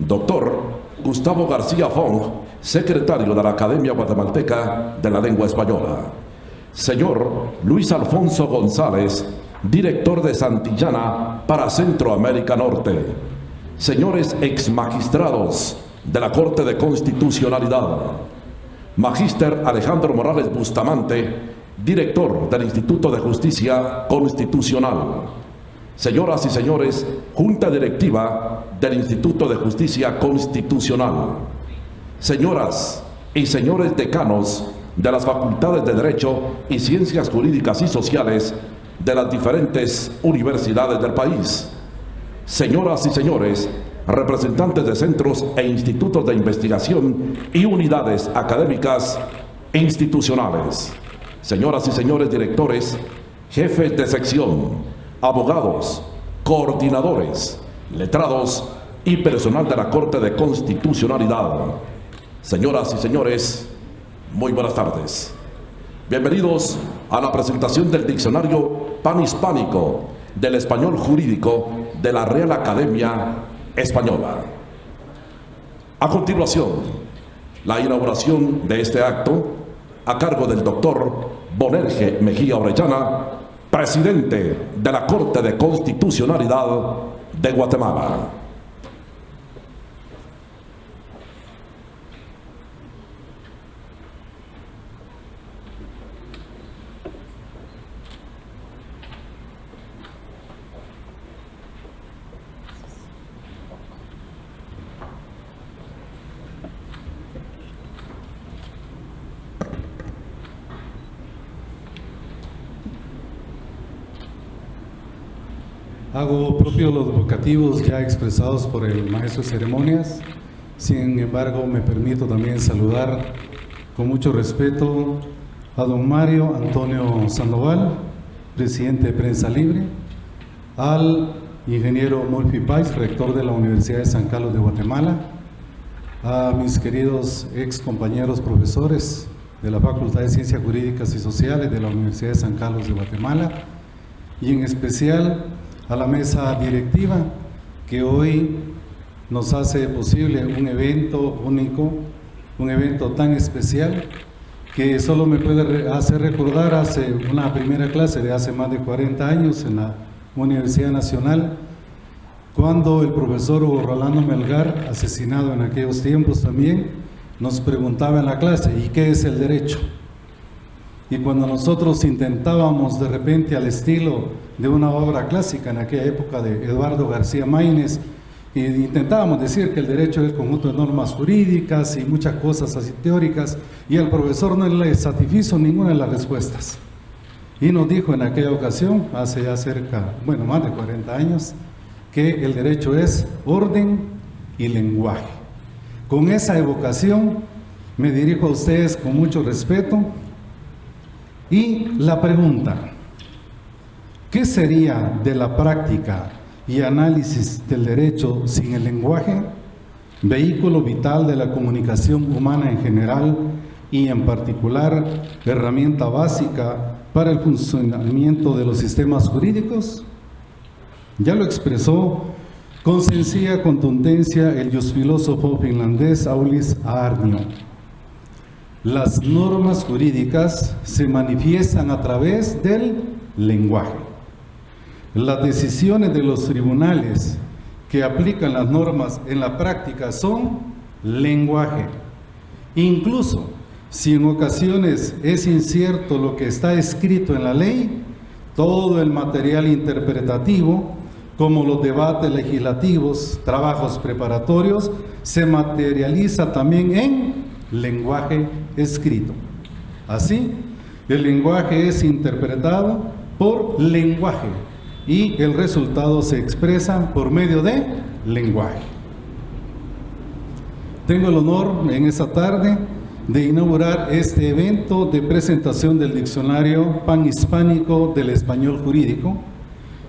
Doctor Gustavo García Fong, secretario de la Academia Guatemalteca de la Lengua Española. Señor Luis Alfonso González, director de Santillana para Centroamérica Norte. Señores exmagistrados de la Corte de Constitucionalidad. Magíster Alejandro Morales Bustamante, director del Instituto de Justicia Constitucional. Señoras y señores, Junta Directiva del Instituto de Justicia Constitucional. Señoras y señores decanos de las Facultades de Derecho y Ciencias Jurídicas y Sociales de las diferentes universidades del país. Señoras y señores, representantes de centros e institutos de investigación y unidades académicas institucionales. Señoras y señores directores, jefes de sección, abogados, coordinadores, letrados y personal de la Corte de Constitucionalidad. Señoras y señores, muy buenas tardes. Bienvenidos a la presentación del Diccionario Panhispánico del Español Jurídico de la Real Academia Española. A continuación, la inauguración de este acto a cargo del doctor Bonerge Mejía Orellana, presidente de la Corte de Constitucionalidad de Guatemala. Hago propio los vocativos ya expresados por el maestro de ceremonias. Sin embargo, me permito también saludar con mucho respeto a don Mario Antonio Sandoval, presidente de Prensa Libre, al ingeniero Murphy Pais, rector de la Universidad de San Carlos de Guatemala, a mis queridos ex compañeros profesores de la Facultad de Ciencias Jurídicas y Sociales de la Universidad de San Carlos de Guatemala, y en especial a la mesa directiva que hoy nos hace posible un evento único, un evento tan especial que solo me puede hacer recordar hace una primera clase de hace más de 40 años en la Universidad Nacional, cuando el profesor Hugo Rolando Melgar, asesinado en aquellos tiempos también, nos preguntaba en la clase: ¿y qué es el derecho? Y cuando nosotros intentábamos de repente al estilo de una obra clásica en aquella época de Eduardo García Maínez, intentábamos decir que el derecho es el conjunto de normas jurídicas y muchas cosas así teóricas, y al profesor no le satisfizo ninguna de las respuestas. Y nos dijo en aquella ocasión, hace ya más de 40 años, que el derecho es orden y lenguaje. Con esa evocación me dirijo a ustedes con mucho respeto. Y la pregunta: ¿qué sería de la práctica y análisis del derecho sin el lenguaje, vehículo vital de la comunicación humana en general y en particular herramienta básica para el funcionamiento de los sistemas jurídicos? Ya lo expresó con sencilla contundencia el filósofo finlandés Aulis Aarnio. Las normas jurídicas se manifiestan a través del lenguaje. Las decisiones de los tribunales que aplican las normas en la práctica son lenguaje. Incluso si en ocasiones es incierto lo que está escrito en la ley, todo el material interpretativo, como los debates legislativos, trabajos preparatorios, se materializa también en lenguaje escrito. Así, el lenguaje es interpretado por lenguaje y el resultado se expresa por medio de lenguaje. Tengo el honor en esta tarde de inaugurar este evento de presentación del Diccionario Panhispánico del Español Jurídico,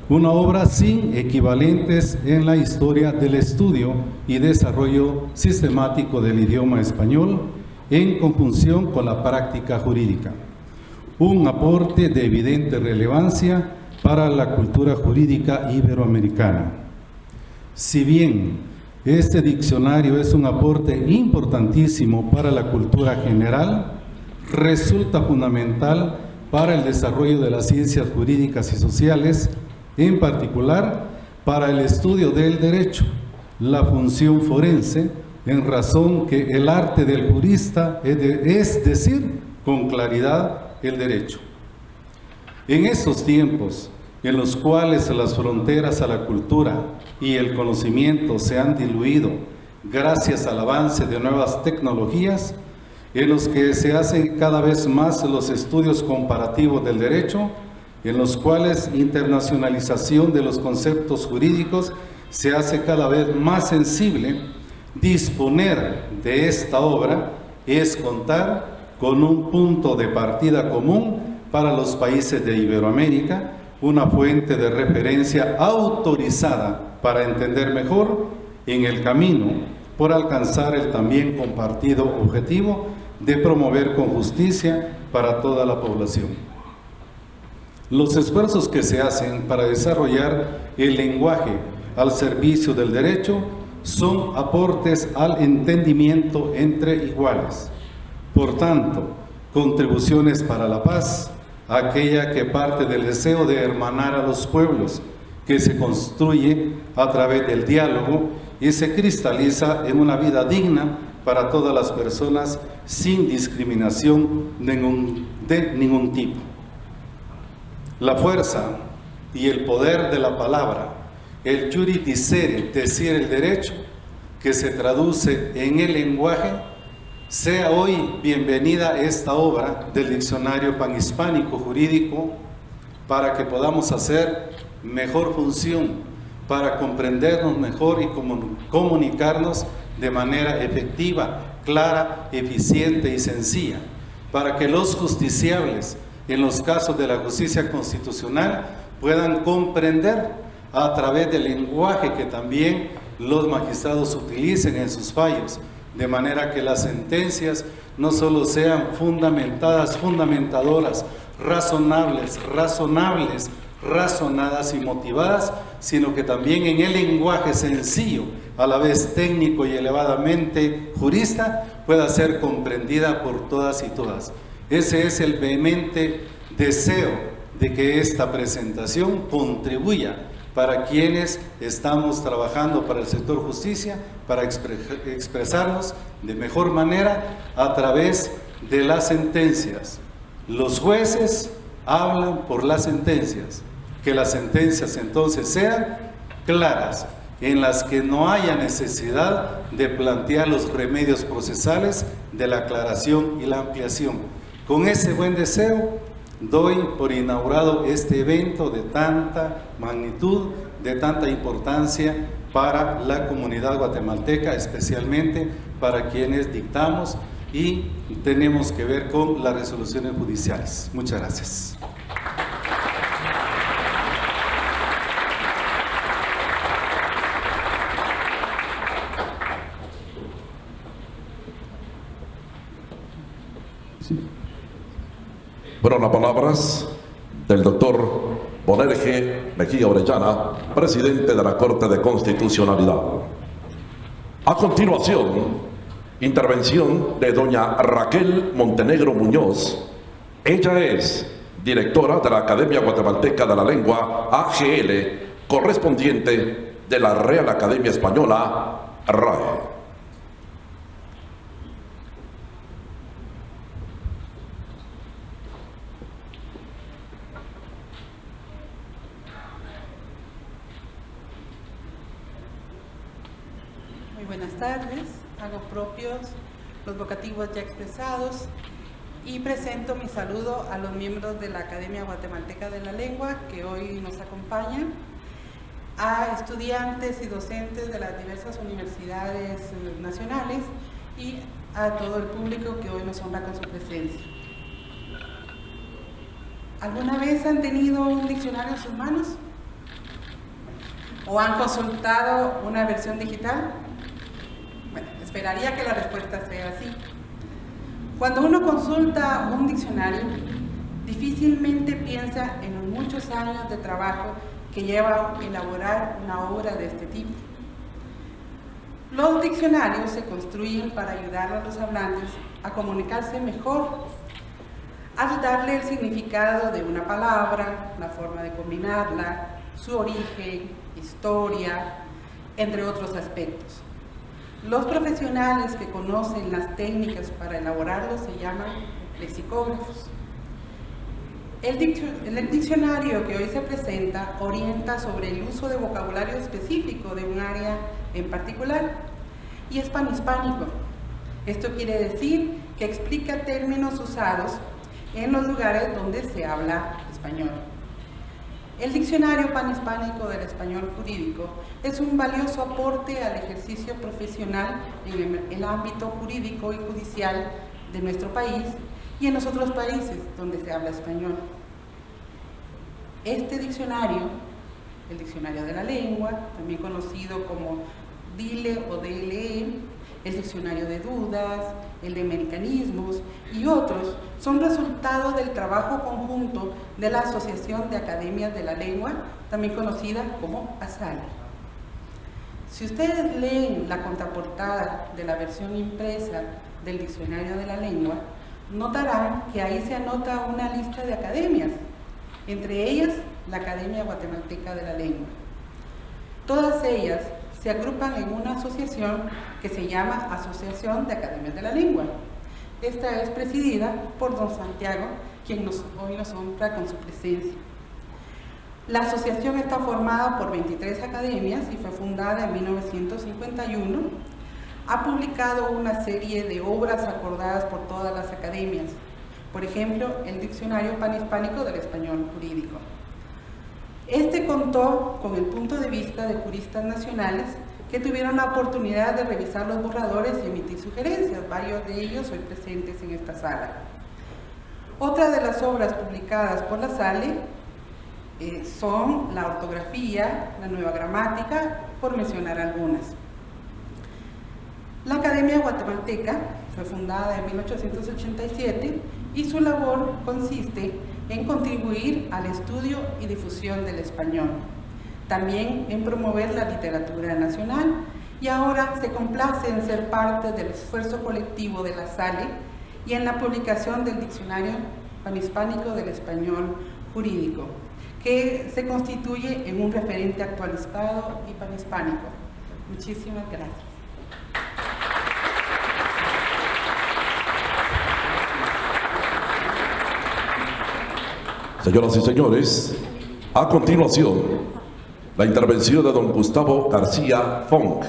una obra sin equivalentes en la historia del estudio y desarrollo sistemático del idioma español en conjunción con la práctica jurídica. Un aporte de evidente relevancia para la cultura jurídica iberoamericana. Si bien Este diccionario es un aporte importantísimo para la cultura general, resulta fundamental para el desarrollo de las ciencias jurídicas y sociales, en particular para el estudio del derecho, la función forense, en razón que el arte del jurista es decir con claridad el derecho. En estos tiempos en los cuales las fronteras a la cultura y el conocimiento se han diluido gracias al avance de nuevas tecnologías, en los que se hacen cada vez más los estudios comparativos del derecho, en los cuales internacionalización de los conceptos jurídicos se hace cada vez más sensible, disponer de esta obra es contar con un punto de partida común para los países de Iberoamérica, una fuente de referencia autorizada para entender mejor en el camino por alcanzar el también compartido objetivo de promover con justicia para toda la población. Los esfuerzos que se hacen para desarrollar el lenguaje al servicio del derecho son aportes al entendimiento entre iguales. Por tanto, contribuciones para la paz, aquella que parte del deseo de hermanar a los pueblos, que se construye a través del diálogo y se cristaliza en una vida digna para todas las personas sin discriminación de ningún tipo. La fuerza y el poder de la palabra, el iure dicere, decir el derecho, que se traduce en el lenguaje, sea hoy bienvenida esta obra del Diccionario Panhispánico Jurídico para que podamos hacer mejor función, para comprendernos mejor y comunicarnos de manera efectiva, clara, eficiente y sencilla, para que los justiciables, en los casos de la justicia constitucional, puedan comprender a través del lenguaje que también los magistrados utilicen en sus fallos, de manera que las sentencias no solo sean fundamentadas, fundamentadoras, razonables, razonadas y motivadas, sino que también en el lenguaje sencillo, a la vez técnico y elevadamente jurista, pueda ser comprendida por todas y todas. Ese es el vehemente deseo de que esta presentación contribuya para quienes estamos trabajando para el sector justicia, para expresarnos de mejor manera a través de las sentencias. Los jueces hablan por las sentencias, que las sentencias entonces sean claras, en las que no haya necesidad de plantear los remedios procesales de la aclaración y la ampliación. Con ese buen deseo, doy por inaugurado este evento de tanta magnitud, de tanta importancia para la comunidad guatemalteca, especialmente para quienes dictamos y tenemos que ver con las resoluciones judiciales. Muchas gracias. Bueno, las palabras del doctor Bonerge Mejía Orellana, presidente de la Corte de Constitucionalidad. A continuación, intervención de doña Raquel Montenegro Muñoz. Ella es directora de la Academia Guatemalteca de la Lengua, AGL, correspondiente de la Real Academia Española, RAE. Buenas tardes, hago propios los vocativos ya expresados y presento mi saludo a los miembros de la Academia Guatemalteca de la Lengua que hoy nos acompañan, a estudiantes y docentes de las diversas universidades nacionales y a todo el público que hoy nos honra con su presencia. ¿Alguna vez han tenido un diccionario en sus manos? ¿O han consultado una versión digital? Bueno, esperaría que la respuesta sea así. Cuando uno consulta un diccionario, difícilmente piensa en los muchos años de trabajo que lleva a elaborar una obra de este tipo. Los diccionarios se construyen para ayudar a los hablantes a comunicarse mejor, al darle el significado de una palabra, la forma de combinarla, su origen, historia, entre otros aspectos. Los profesionales que conocen las técnicas para elaborarlos se llaman lexicógrafos. El diccionario que hoy se presenta orienta sobre el uso de vocabulario específico de un área en particular y es panhispánico. Esto quiere decir que explica términos usados en los lugares donde se habla español. El diccionario panhispánico del español jurídico es un valioso aporte al ejercicio profesional en el ámbito jurídico y judicial de nuestro país y en los otros países donde se habla español. Este diccionario, el diccionario de la lengua, también conocido como DILE o DLE, el diccionario de dudas, el de americanismos y otros, son resultado del trabajo conjunto de la Asociación de Academias de la Lengua, también conocida como ASALE. Si ustedes leen la contraportada de la versión impresa del diccionario de la lengua, notarán que ahí se anota una lista de academias, entre ellas la Academia Guatemalteca de la Lengua. Todas ellas se agrupan en una asociación que se llama Asociación de Academias de la Lengua. Esta es presidida por don Santiago, quien hoy nos honra con su presencia. La asociación está formada por 23 academias y fue fundada en 1951. Ha publicado una serie de obras acordadas por todas las academias. Por ejemplo, el Diccionario Panhispánico del Español Jurídico. Este contó con el punto de vista de juristas nacionales que tuvieron la oportunidad de revisar los borradores y emitir sugerencias, varios de ellos hoy presentes en esta sala. Otra de las obras publicadas por la SALE son la ortografía, la nueva gramática, por mencionar algunas. La Academia Guatemalteca fue fundada en 1887 y su labor consiste en contribuir al estudio y difusión del español, también en promover la literatura nacional, y ahora se complace en ser parte del esfuerzo colectivo de la SALE y en la publicación del Diccionario Panhispánico del Español Jurídico, que se constituye en un referente actualizado y panhispánico. Muchísimas gracias. Señoras y señores, a continuación, la intervención de don Gustavo García Fong,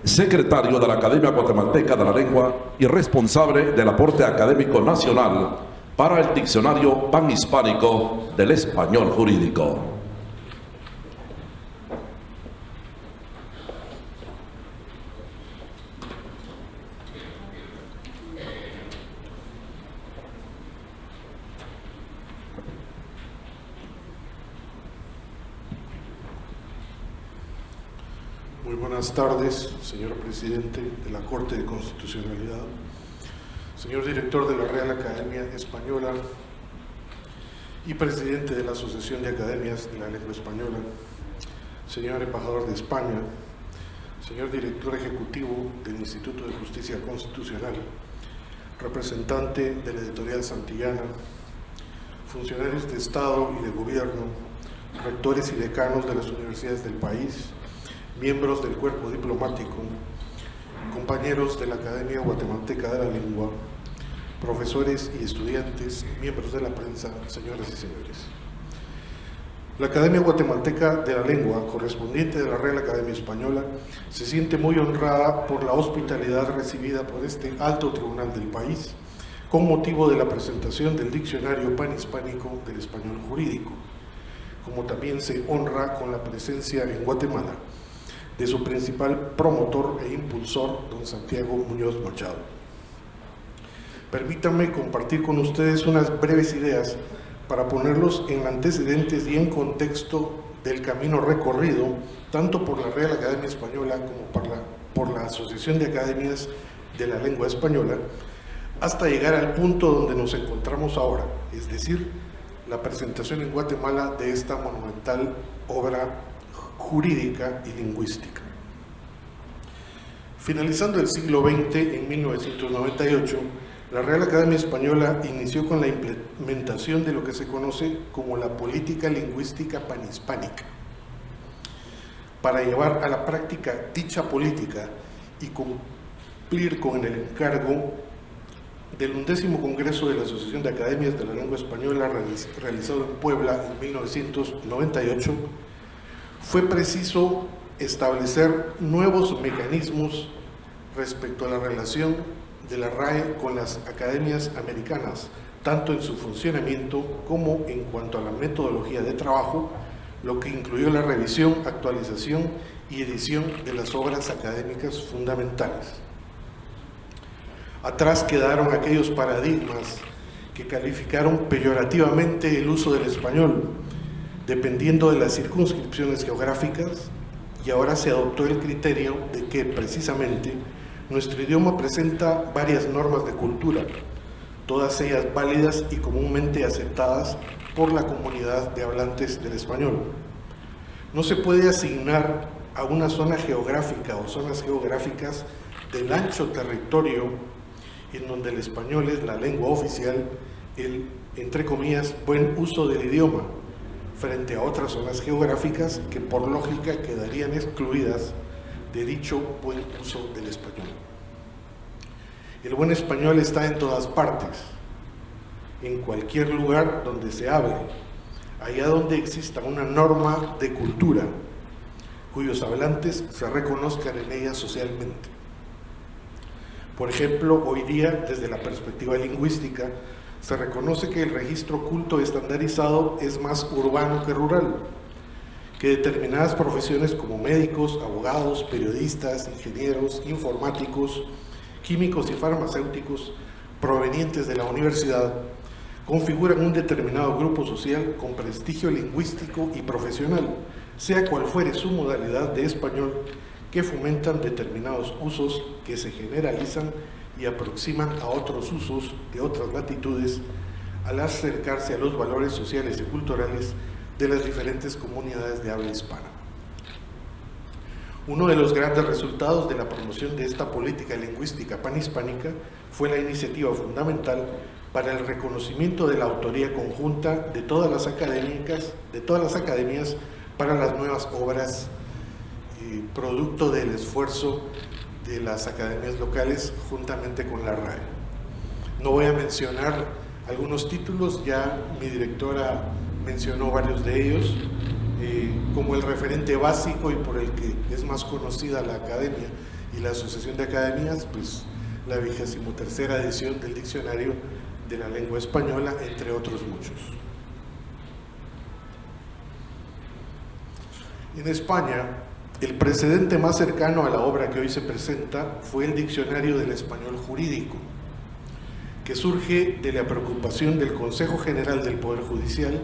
secretario de la Academia Guatemalteca de la Lengua y responsable del aporte académico nacional para el Diccionario Panhispánico del Español Jurídico. Muy buenas tardes, señor presidente de la Corte de Constitucionalidad, señor director de la Real Academia Española y presidente de la Asociación de Academias de la Lengua Española, señor embajador de España, señor director ejecutivo del Instituto de Justicia Constitucional, representante de la editorial Santillana, funcionarios de Estado y de Gobierno, rectores y decanos de las universidades del país, miembros del cuerpo diplomático, compañeros de la Academia Guatemalteca de la Lengua, profesores y estudiantes, miembros de la prensa, señoras y señores. La Academia Guatemalteca de la Lengua, correspondiente de la Real Academia Española, se siente muy honrada por la hospitalidad recibida por este alto tribunal del país, con motivo de la presentación del Diccionario Panhispánico del Español Jurídico, como también se honra con la presencia en Guatemala de su principal promotor e impulsor, don Santiago Muñoz Machado. Permítanme compartir con ustedes unas breves ideas para ponerlos en antecedentes y en contexto del camino recorrido, tanto por la Real Academia Española como por la Asociación de Academias de la Lengua Española, hasta llegar al punto donde nos encontramos ahora, es decir, la presentación en Guatemala de esta monumental obra jurídica y lingüística. Finalizando el siglo XX, en 1998, la Real Academia Española inició con la implementación de lo que se conoce como la política lingüística panhispánica. Para llevar a la práctica dicha política y cumplir con el encargo del 11º Congreso de la Asociación de Academias de la Lengua Española realizado en Puebla en 1998, fue preciso establecer nuevos mecanismos respecto a la relación de la RAE con las academias americanas, tanto en su funcionamiento como en cuanto a la metodología de trabajo, lo que incluyó la revisión, actualización y edición de las obras académicas fundamentales. Atrás quedaron aquellos paradigmas que calificaron peyorativamente el uso del español, dependiendo de las circunscripciones geográficas, y ahora se adoptó el criterio de que, precisamente, nuestro idioma presenta varias normas de cultura, todas ellas válidas y comúnmente aceptadas por la comunidad de hablantes del español. No se puede asignar a una zona geográfica o zonas geográficas del ancho territorio en donde el español es la lengua oficial, el, entre comillas, buen uso del idioma, frente a otras zonas geográficas que por lógica quedarían excluidas de dicho buen uso del español. El buen español está en todas partes, en cualquier lugar donde se hable, allá donde exista una norma de cultura, cuyos hablantes se reconozcan en ella socialmente. Por ejemplo, hoy día, desde la perspectiva lingüística, se reconoce que el registro culto estandarizado es más urbano que rural, que determinadas profesiones como médicos, abogados, periodistas, ingenieros, informáticos, químicos y farmacéuticos provenientes de la universidad configuran un determinado grupo social con prestigio lingüístico y profesional, sea cual fuere su modalidad de español, que fomentan determinados usos que se generalizan y aproximan a otros usos de otras latitudes al acercarse a los valores sociales y culturales de las diferentes comunidades de habla hispana. Uno de los grandes resultados de la promoción de esta política lingüística panhispánica fue la iniciativa fundamental para el reconocimiento de la autoría conjunta de todas las academias para las nuevas obras, producto del esfuerzo de las academias locales juntamente con la RAE. No voy a mencionar algunos títulos, ya mi directora mencionó varios de ellos, como el referente básico y por el que es más conocida la academia y la Asociación de Academias, pues la 23ª edición del Diccionario de la Lengua Española, entre otros muchos. En España, el precedente más cercano a la obra que hoy se presenta fue el Diccionario del Español Jurídico, que surge de la preocupación del Consejo General del Poder Judicial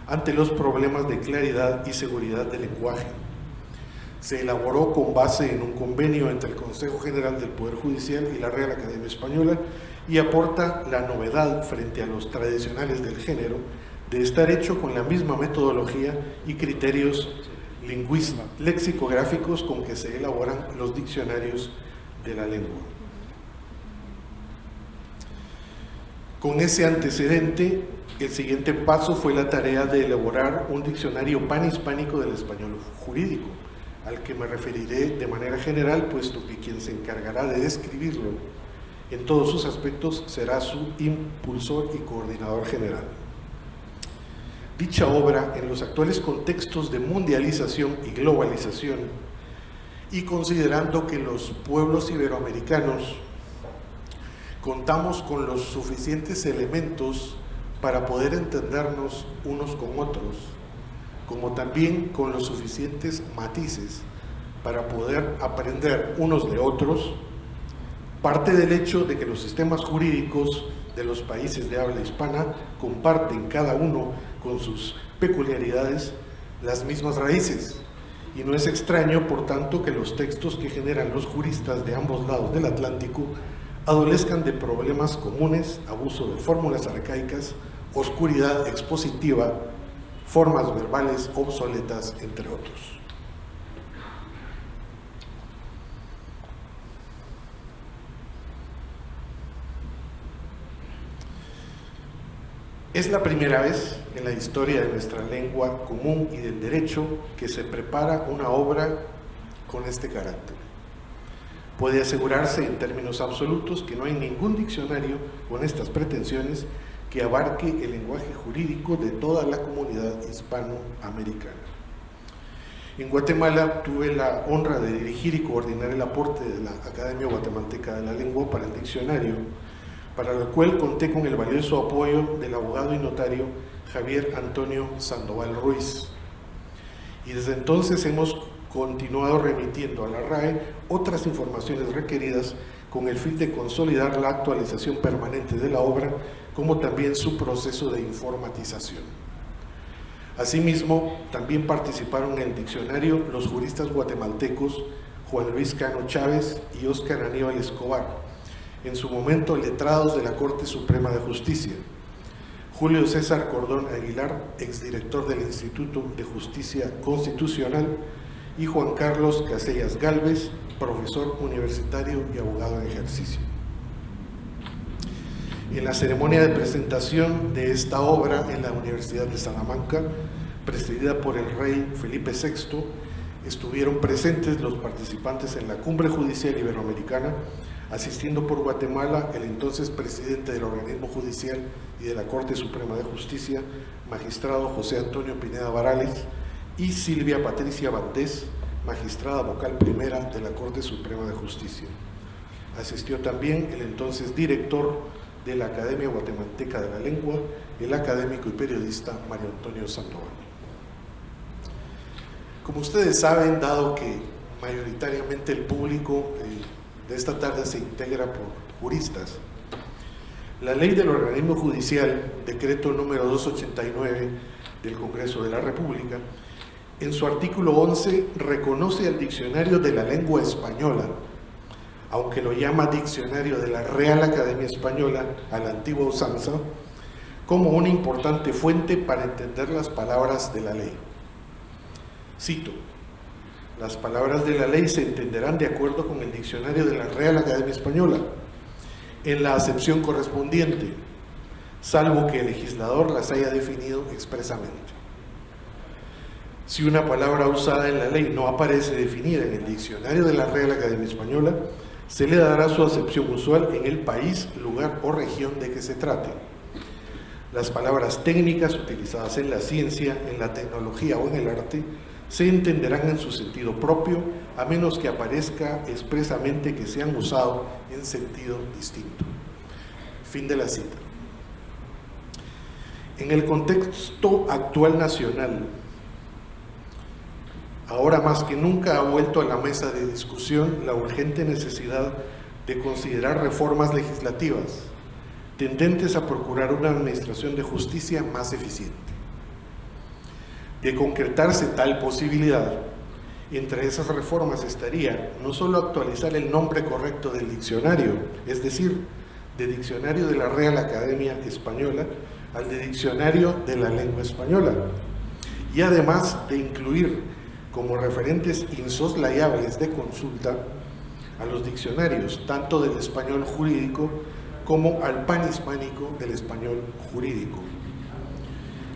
ante los problemas de claridad y seguridad del lenguaje. Se elaboró con base en un convenio entre el Consejo General del Poder Judicial y la Real Academia Española y aporta la novedad frente a los tradicionales del género de estar hecho con la misma metodología y criterios lexicográficos con que se elaboran los diccionarios de la lengua. Con ese antecedente, el siguiente paso fue la tarea de elaborar un diccionario panhispánico del español jurídico, al que me referiré de manera general, puesto que quien se encargará de describirlo en todos sus aspectos será su impulsor y coordinador general. Dicha obra, en los actuales contextos de mundialización y globalización, y considerando que los pueblos iberoamericanos contamos con los suficientes elementos para poder entendernos unos con otros, como también con los suficientes matices para poder aprender unos de otros, parte del hecho de que los sistemas jurídicos de los países de habla hispana comparten cada uno con sus peculiaridades las mismas raíces, y no es extraño, por tanto, que los textos que generan los juristas de ambos lados del Atlántico adolezcan de problemas comunes, abuso de fórmulas arcaicas, oscuridad expositiva, formas verbales obsoletas, entre otros. Es la primera vez en la historia de nuestra lengua común y del derecho que se prepara una obra con este carácter. Puede asegurarse en términos absolutos que no hay ningún diccionario con estas pretensiones que abarque el lenguaje jurídico de toda la comunidad hispanoamericana. En Guatemala tuve la honra de dirigir y coordinar el aporte de la Academia Guatemalteca de la Lengua para el diccionario, para lo cual conté con el valioso apoyo del abogado y notario Javier Antonio Sandoval Ruiz. Y desde entonces hemos continuado remitiendo a la RAE otras informaciones requeridas con el fin de consolidar la actualización permanente de la obra, como también su proceso de informatización. Asimismo, también participaron en el diccionario los juristas guatemaltecos Juan Luis Cano Chávez y Óscar Aníbal Escobar, en su momento letrados de la Corte Suprema de Justicia, Julio César Cordón Aguilar, exdirector del Instituto de Justicia Constitucional, y Juan Carlos Casellas Gálvez, profesor universitario y abogado en ejercicio. En la ceremonia de presentación de esta obra en la Universidad de Salamanca, presidida por el rey Felipe VI, estuvieron presentes los participantes en la Cumbre Judicial Iberoamericana, asistiendo por Guatemala el entonces presidente del organismo judicial y de la Corte Suprema de Justicia, magistrado José Antonio Pineda Varales, y Silvia Patricia Valdés, magistrada vocal primera de la Corte Suprema de Justicia. Asistió también el entonces director de la Academia Guatemalteca de la Lengua, el académico y periodista Mario Antonio Sandoval. Como ustedes saben, dado que mayoritariamente el público de esta tarde se integra por juristas, la ley del organismo judicial, decreto número 289 del Congreso de la República, en su artículo 11 reconoce al Diccionario de la Lengua Española, aunque lo llama Diccionario de la Real Academia Española a la antigua usanza, como una importante fuente para entender las palabras de la ley. Cito: las palabras de la ley se entenderán de acuerdo con el Diccionario de la Real Academia Española, en la acepción correspondiente, salvo que el legislador las haya definido expresamente. Si una palabra usada en la ley no aparece definida en el Diccionario de la Real Academia Española, se le dará su acepción usual en el país, lugar o región de que se trate. Las palabras técnicas utilizadas en la ciencia, en la tecnología o en el arte se entenderán en su sentido propio, a menos que aparezca expresamente que se han usado en sentido distinto. Fin de la cita. En el contexto actual nacional, ahora más que nunca ha vuelto a la mesa de discusión la urgente necesidad de considerar reformas legislativas tendentes a procurar una administración de justicia más eficiente. De concretarse tal posibilidad, entre esas reformas estaría no solo actualizar el nombre correcto del diccionario, es decir, de Diccionario de la Real Academia Española al de Diccionario de la Lengua Española, y además de incluir como referentes insoslayables de consulta a los diccionarios tanto del español jurídico como al panhispánico del español jurídico.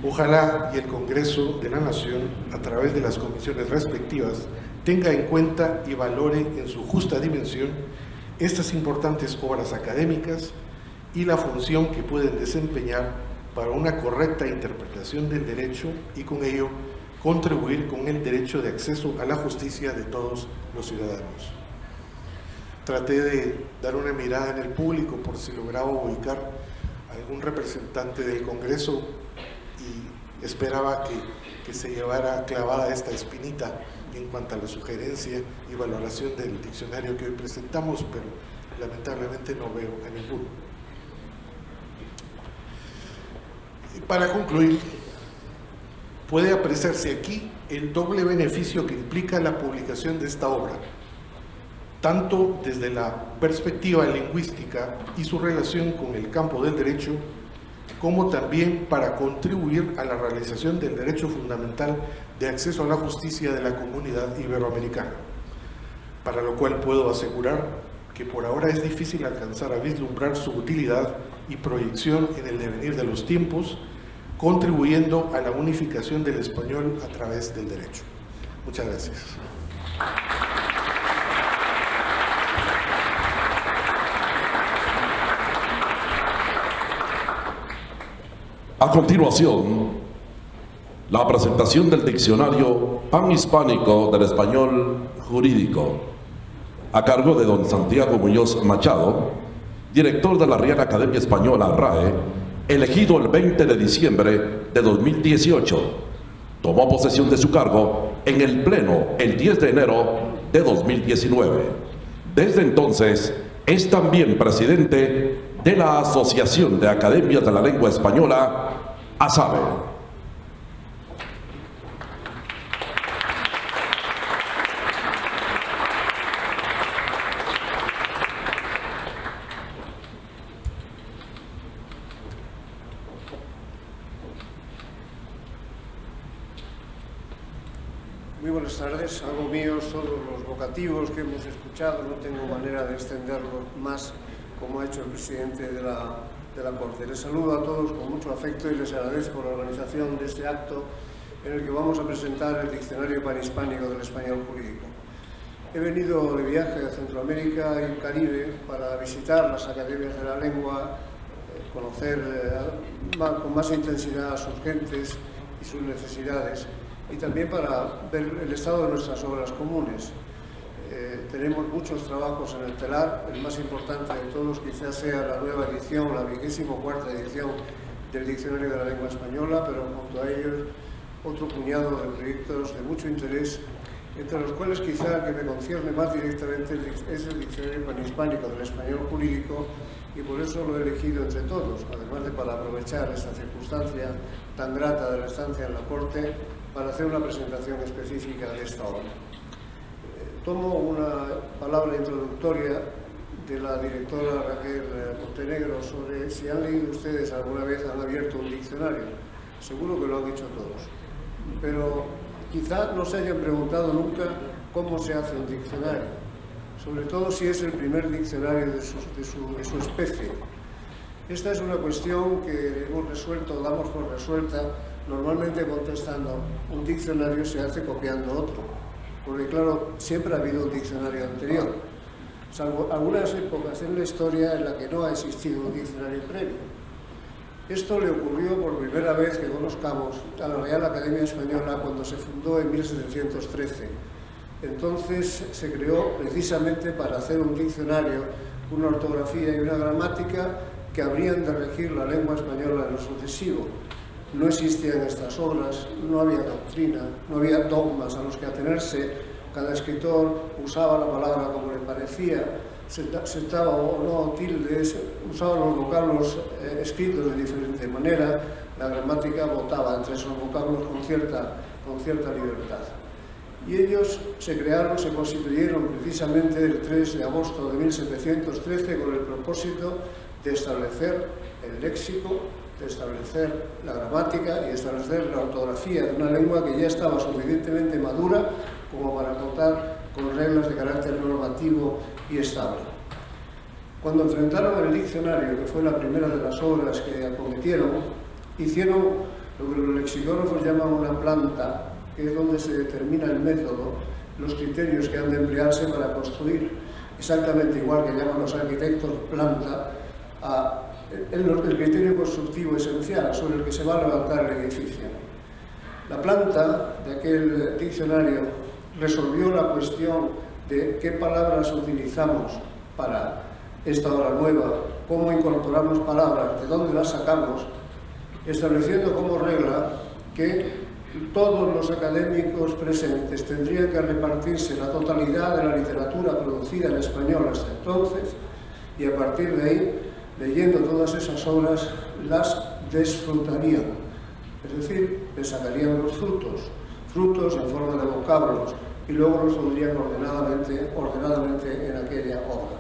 Ojalá y el Congreso de la Nación, a través de las comisiones respectivas, tenga en cuenta y valore en su justa dimensión estas importantes obras académicas y la función que pueden desempeñar para una correcta interpretación del derecho y con ello contribuir con el derecho de acceso a la justicia de todos los ciudadanos. Traté de dar una mirada en el público por si lograba ubicar a algún representante del Congreso y esperaba que se llevara clavada esta espinita en cuanto a la sugerencia y valoración del diccionario que hoy presentamos, pero lamentablemente no veo a ninguno. Y para concluir, puede apreciarse aquí el doble beneficio que implica la publicación de esta obra, tanto desde la perspectiva lingüística y su relación con el campo del derecho, como también para contribuir a la realización del derecho fundamental de acceso a la justicia de la comunidad iberoamericana, para lo cual puedo asegurar que por ahora es difícil alcanzar a vislumbrar su utilidad y proyección en el devenir de los tiempos, contribuyendo a la unificación del español a través del derecho. Muchas gracias. A continuación, la presentación del diccionario panhispánico del español jurídico, a cargo de don Santiago Muñoz Machado, director de la Real Academia Española RAE, elegido el 20 de diciembre de 2018. Tomó posesión de su cargo en el Pleno el 10 de enero de 2019. Desde entonces, es también presidente de la Asociación de Academias de la Lengua Española, ASALE. Muy buenas tardes. Hago míos todos los vocativos que hemos escuchado. No tengo manera de extenderlos más como ha hecho el presidente de la Corte. Les saludo a todos con mucho afecto y les agradezco la organización de este acto en el que vamos a presentar el Diccionario Panhispánico del Español Jurídico. He venido de viaje a Centroamérica y el Caribe para visitar las academias de la lengua, conocer con más intensidad a sus gentes y sus necesidades, y también para ver el estado de nuestras obras comunes. Tenemos muchos trabajos en el telar. El más importante de todos quizás sea la nueva edición, la 24ª edición del Diccionario de la Lengua Española, pero junto a ellos otro puñado de proyectos de mucho interés, entre los cuales quizá el que me concierne más directamente es el Diccionario Panhispánico del Español Jurídico, y por eso lo he elegido entre todos, además de para aprovechar esta circunstancia tan grata de la estancia en la Corte para hacer una presentación específica de esta obra. Tomo una palabra introductoria de la directora Raquel Montenegro sobre si han leído ustedes alguna vez, han abierto un diccionario. Seguro que lo han hecho todos, pero quizá no se hayan preguntado nunca cómo se hace un diccionario, sobre todo si es el primer diccionario de su especie. Esta es una cuestión que hemos resuelto, damos por resuelta, normalmente contestando: un diccionario se hace copiando otro. Porque claro, siempre ha habido un diccionario anterior, salvo algunas épocas en la historia en la que no ha existido un diccionario previo. Esto le ocurrió por primera vez que conozcamos a la Real Academia Española cuando se fundó en 1713. Entonces se creó precisamente para hacer un diccionario, una ortografía y una gramática que habrían de regir la lengua española en lo sucesivo. No existían estas obras, no había doctrina, no había dogmas a los que atenerse. Cada escritor usaba la palabra como le parecía, sentaba o no tildes, usaba los vocablos escritos de diferente manera. La gramática votaba entre esos vocablos con cierta libertad. Y ellos se crearon, se constituyeron precisamente el 3 de agosto de 1713 con el propósito de establecer el léxico, de establecer la gramática y establecer la ortografía de una lengua que ya estaba suficientemente madura como para contar con reglas de carácter normativo y estable. Cuando enfrentaron el diccionario, que fue la primera de las obras que acometieron, hicieron lo que los lexicógrafos llaman una planta, que es donde se determina el método, los criterios que han de emplearse para construir, exactamente igual que llaman los arquitectos planta, el criterio constructivo esencial sobre el que se va a levantar el edificio. La planta de aquel diccionario resolvió la cuestión de qué palabras utilizamos para esta obra nueva, cómo incorporamos palabras, de dónde las sacamos, estableciendo como regla que todos los académicos presentes tendrían que repartirse la totalidad de la literatura producida en español hasta entonces, y a partir de ahí, leyendo todas esas obras, las desfrutarían, es decir, le sacarían los frutos en forma de vocablos, y luego los pondrían ordenadamente en aquella obra.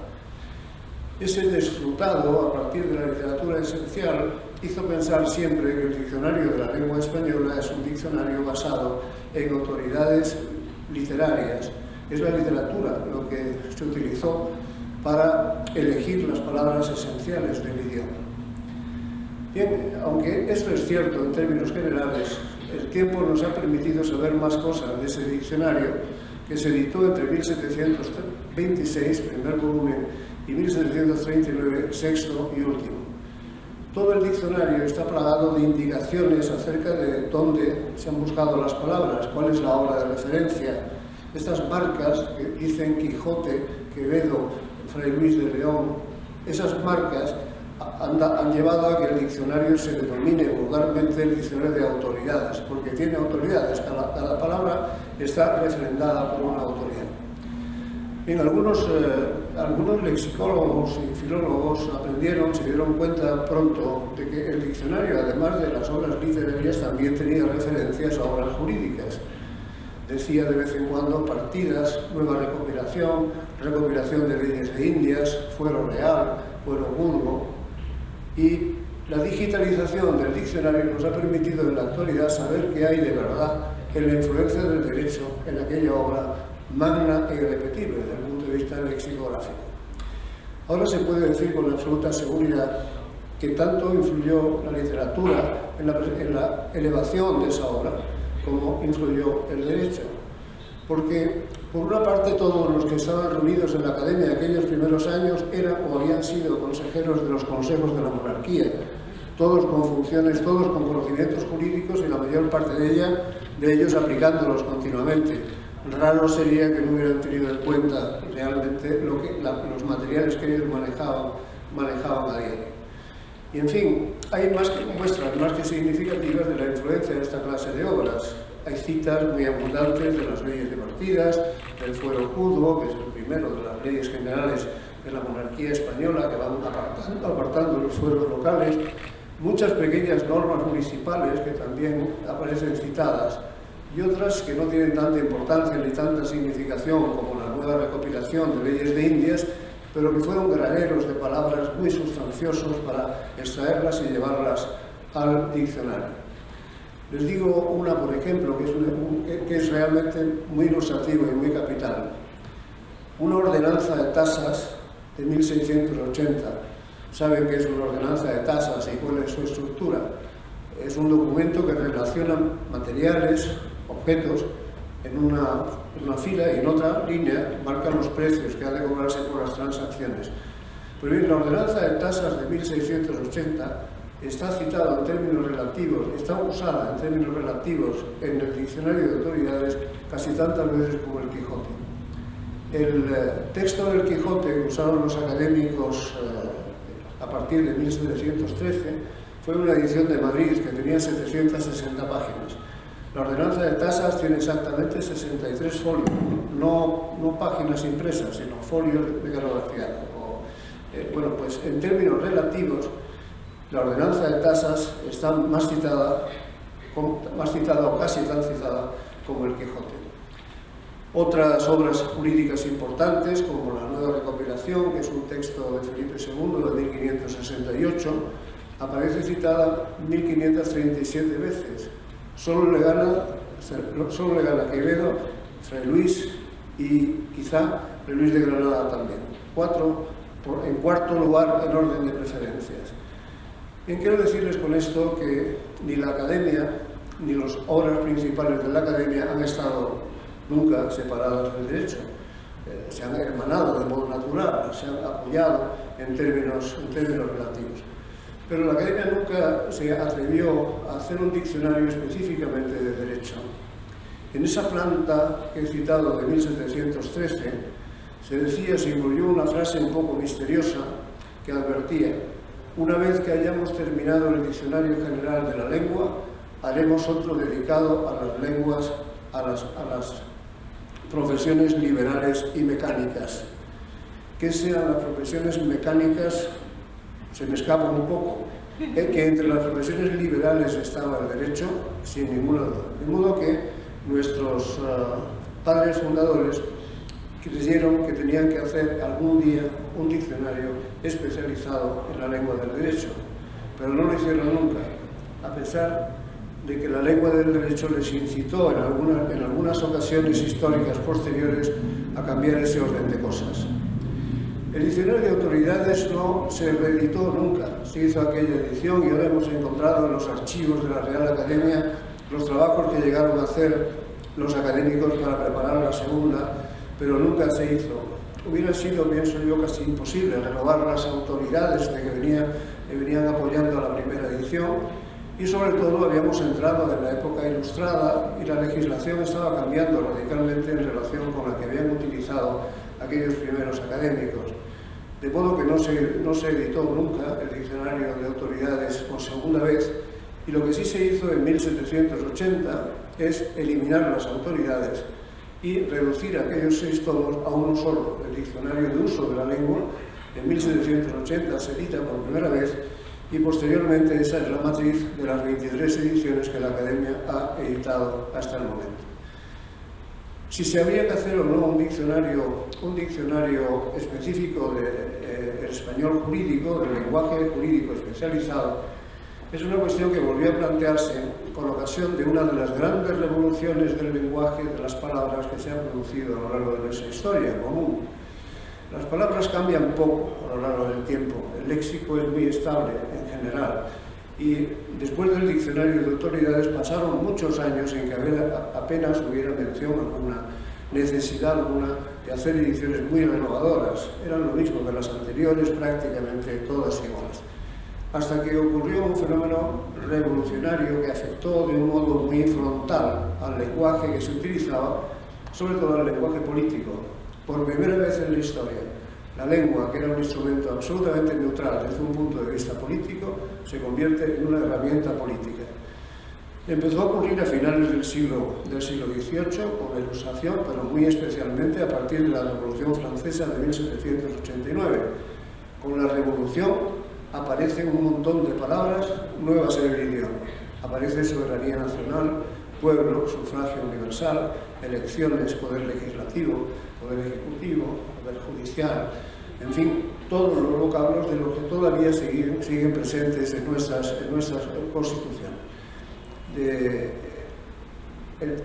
Ese desfrutado, a partir de la literatura esencial, hizo pensar siempre que el diccionario de la lengua española es un diccionario basado en autoridades literarias. Es la literatura lo que se utilizó para elegir las palabras esenciales del idioma. Bien, aunque esto es cierto en términos generales, el tiempo nos ha permitido saber más cosas de ese diccionario que se editó entre 1726, primer volumen, y 1739, sexto y último. Todo el diccionario está plagado de indicaciones acerca de dónde se han buscado las palabras, cuál es la obra de referencia. Estas marcas que dicen Quijote, Quevedo, Fray Luis de León, esas marcas han llevado a que el diccionario se denomine vulgarmente el diccionario de autoridades, porque tiene autoridades, cada palabra está refrendada por una autoridad. Bien, algunos lexicólogos y filólogos se dieron cuenta pronto de que el diccionario, además de las obras literarias, también tenía referencias a obras jurídicas. Decía de vez en cuando partidas, nueva recopilación de leyes de Indias, fuero real, fuero vulgo. Y la digitalización del diccionario nos ha permitido en la actualidad saber qué hay de verdad en la influencia del derecho en aquella obra magna e irrepetible desde el punto de vista lexicográfico. Ahora se puede decir con absoluta seguridad que tanto influyó la literatura en la elevación de esa obra como influyó el derecho. Porque, por una parte, todos los que estaban reunidos en la Academia en aquellos primeros años eran o habían sido consejeros de los consejos de la monarquía, todos con funciones, todos con conocimientos jurídicos y la mayor parte de ellos aplicándolos continuamente. Raro sería que no hubieran tenido en cuenta realmente los materiales que ellos manejaban a diario. Y en fin, hay muestras más que significativas de la influencia de esta clase de obras. Hay citas muy abundantes de las leyes de partidas, del fuero juzgo, que es el primero de las leyes generales de la monarquía española, que van apartando los fueros locales, muchas pequeñas normas municipales que también aparecen citadas, y otras que no tienen tanta importancia ni tanta significación como la nueva recopilación de leyes de Indias, pero que fueron graneros de palabras muy sustanciosos para extraerlas y llevarlas al diccionario. Les digo una, por ejemplo, que es realmente muy ilustrativo y muy capital. Una ordenanza de tasas de 1680. ¿Saben qué es una ordenanza de tasas y cuál es su estructura? Es un documento que relaciona materiales, objetos, en una fila y en otra línea marca los precios que ha de cobrarse por las transacciones. Pero bien, la ordenanza de tasas de 1680 está citada en términos relativos, está usada en términos relativos en el diccionario de autoridades casi tantas veces como el Quijote. El texto del Quijote que usaron los académicos a partir de 1713 fue una edición de Madrid que tenía 760 páginas. La ordenanza de tasas tiene exactamente 63 folios, no páginas impresas, sino folios megalografiados. Bueno, pues en términos relativos, la ordenanza de tasas está más citada o casi tan citada como el Quijote. Otras obras jurídicas importantes, como la nueva recopilación, que es un texto de Felipe II de 1568, aparece citada 1537 veces. Solo le gana Quevedo, Fray Luis y quizá Fray Luis de Granada también. En cuarto lugar en orden de preferencias. Bien, quiero decirles con esto que ni la Academia ni las obras principales de la Academia han estado nunca separadas del derecho. Se han hermanado de modo natural, se han apoyado en términos relativos. Pero la Academia nunca se atrevió a hacer un diccionario específicamente de derecho. En esa planta que he citado de 1713 se incluyó una frase un poco misteriosa que advertía: una vez que hayamos terminado el Diccionario General de la Lengua, haremos otro dedicado a las lenguas, a las profesiones liberales y mecánicas. ¿Qué sean las profesiones mecánicas? Se me escapa un poco. Que entre las profesiones liberales estaba el derecho, sin ninguna duda. De modo que nuestros padres fundadores creyeron que tenían que hacer algún día un diccionario especializado en la lengua del derecho, pero no lo hicieron nunca, a pesar de que la lengua del derecho les incitó en algunas ocasiones históricas posteriores a cambiar ese orden de cosas. El diccionario de autoridades no se reeditó nunca, se hizo aquella edición y ahora hemos encontrado en los archivos de la Real Academia los trabajos que llegaron a hacer los académicos para preparar la segunda, pero nunca se hizo. Hubiera sido, pienso yo, casi imposible renovar las autoridades que venían apoyando a la primera edición, y sobre todo habíamos entrado en la época ilustrada y la legislación estaba cambiando radicalmente en relación con la que habían utilizado aquellos primeros académicos. De modo que no se editó nunca el diccionario de autoridades por segunda vez, y lo que sí se hizo en 1780 es eliminar las autoridades y reducir aquellos 6 tomos a uno solo. El diccionario de uso de la lengua en 1780 se edita por primera vez, y posteriormente esa es la matriz de las 23 ediciones que la Academia ha editado hasta el momento. Si se habría que hacer o no un diccionario específico del español jurídico, del lenguaje jurídico especializado, es una cuestión que volvió a plantearse con ocasión de una de las grandes revoluciones del lenguaje, de las palabras, que se han producido a lo largo de nuestra historia común. Las palabras cambian poco a lo largo del tiempo, el léxico es muy estable en general, y después del diccionario de autoridades pasaron muchos años en que apenas hubiera mención alguna, necesidad alguna de hacer ediciones muy renovadoras. Eran lo mismo que las anteriores, prácticamente todas iguales. Hasta que ocurrió un fenómeno revolucionario que afectó de un modo muy frontal al lenguaje que se utilizaba, sobre todo al lenguaje político. Por primera vez en la historia, la lengua, que era un instrumento absolutamente neutral desde un punto de vista político, se convierte en una herramienta política. Empezó a ocurrir a finales del siglo XVIII con la Ilustración, pero muy especialmente a partir de la Revolución Francesa de 1789. Con la Revolución aparecen un montón de palabras nuevas en el idioma. Aparece soberanía nacional, pueblo, sufragio universal, elecciones, poder legislativo, poder ejecutivo, poder judicial, en fin, todos los vocablos de los que todavía siguen presentes en nuestras constituciones.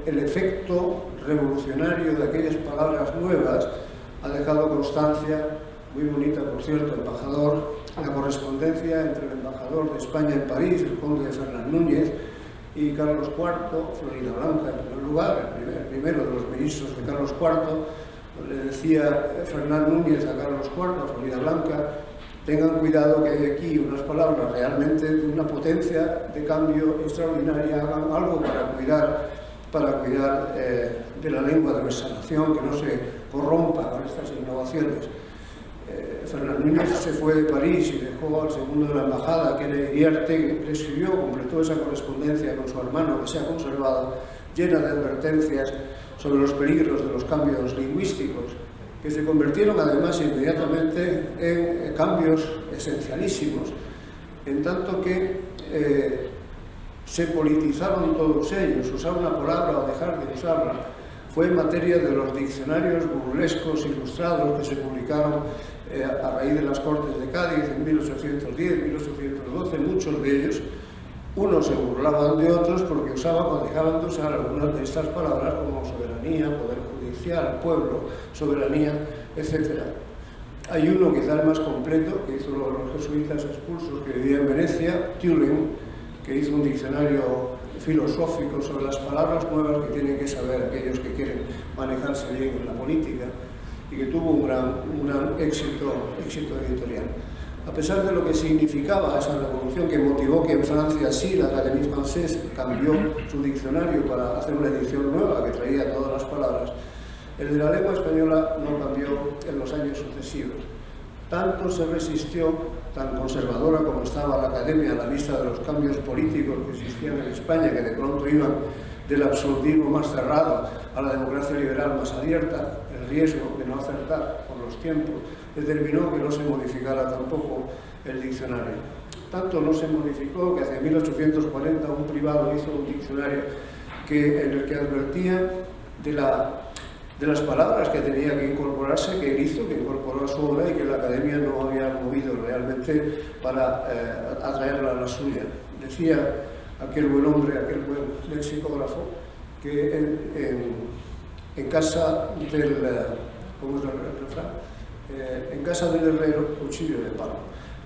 El efecto revolucionario de aquellas palabras nuevas ha dejado constancia, muy bonita por cierto, embajador, la correspondencia entre el embajador de España en París, el conde de Fernán Núñez, y Carlos IV, Florida Blanca en primer lugar, el primero de los ministros de Carlos IV, le decía Fernán Núñez a Carlos IV, a Florida Blanca: tengan cuidado que hay aquí unas palabras realmente de una potencia de cambio extraordinaria, hagan algo para cuidar de la lengua de nuestra nación, que no se corrompa con estas innovaciones. Fernán Núñez se fue de París y dejó al segundo de la embajada, que le Iriarte, le escribió, completó esa correspondencia con su hermano, que se ha conservado, llena de advertencias sobre los peligros de los cambios lingüísticos, que se convirtieron además inmediatamente en cambios esencialísimos, en tanto que se politizaron todos ellos. Usar una palabra o dejar de usarla fue en materia de los diccionarios burlescos ilustrados que se publicaron a raíz de las Cortes de Cádiz en 1810, 1812, muchos de ellos. Unos se burlaban de otros porque usaban o dejaban de usar algunas de estas palabras, como soberanía, poder judicial, pueblo, soberanía, etc. Hay uno, quizá el más completo, que hizo los jesuitas expulsos, que vivía en Venecia, Turing, que hizo un diccionario filosófico sobre las palabras nuevas que tienen que saber aquellos que quieren manejarse bien en la política, y que tuvo un gran éxito editorial. A pesar de lo que significaba esa revolución, que motivó que en Francia sí la Académie Française cambió su diccionario para hacer una edición nueva que traía todas las palabras, el de la lengua española no cambió en los años sucesivos. Tanto se resistió, tan conservadora como estaba la Academia a la vista de los cambios políticos que existían en España, que de pronto iban del absolutismo más cerrado a la democracia liberal más abierta, el riesgo de no acertar con los tiempos determinó que no se modificara tampoco el diccionario. Tanto no se modificó que hacia 1840 un privado hizo un diccionario en el que advertía de las palabras que tenía que incorporarse, que él hizo, que incorporó a su obra y que la Academia no había movido realmente para atraerla a la suya. Decía aquel buen hombre, aquel buen lexicógrafo, que en casa del... ¿cómo es el refrán? en casa del herrero, cuchillo de palo,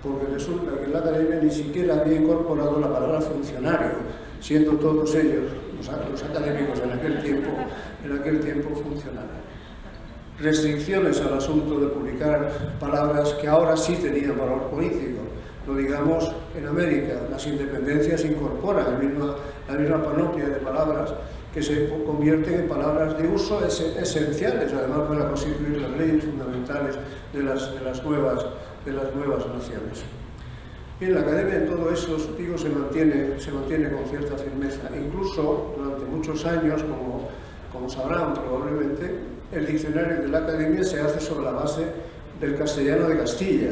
porque resulta que en la academia ni siquiera había incorporado la palabra funcionario, siendo todos ellos, los académicos en aquel tiempo funcionarios. Restricciones al asunto de publicar palabras que ahora sí tenían valor político. No digamos en América, las independencias incorporan la misma panoplia de palabras que se convierten en palabras de uso esenciales, además para constituir las leyes fundamentales de las nuevas naciones. Bien, la academia en todo eso, digo, se mantiene con cierta firmeza. Incluso durante muchos años, como sabrán probablemente, el diccionario de la academia se hace sobre la base del castellano de Castilla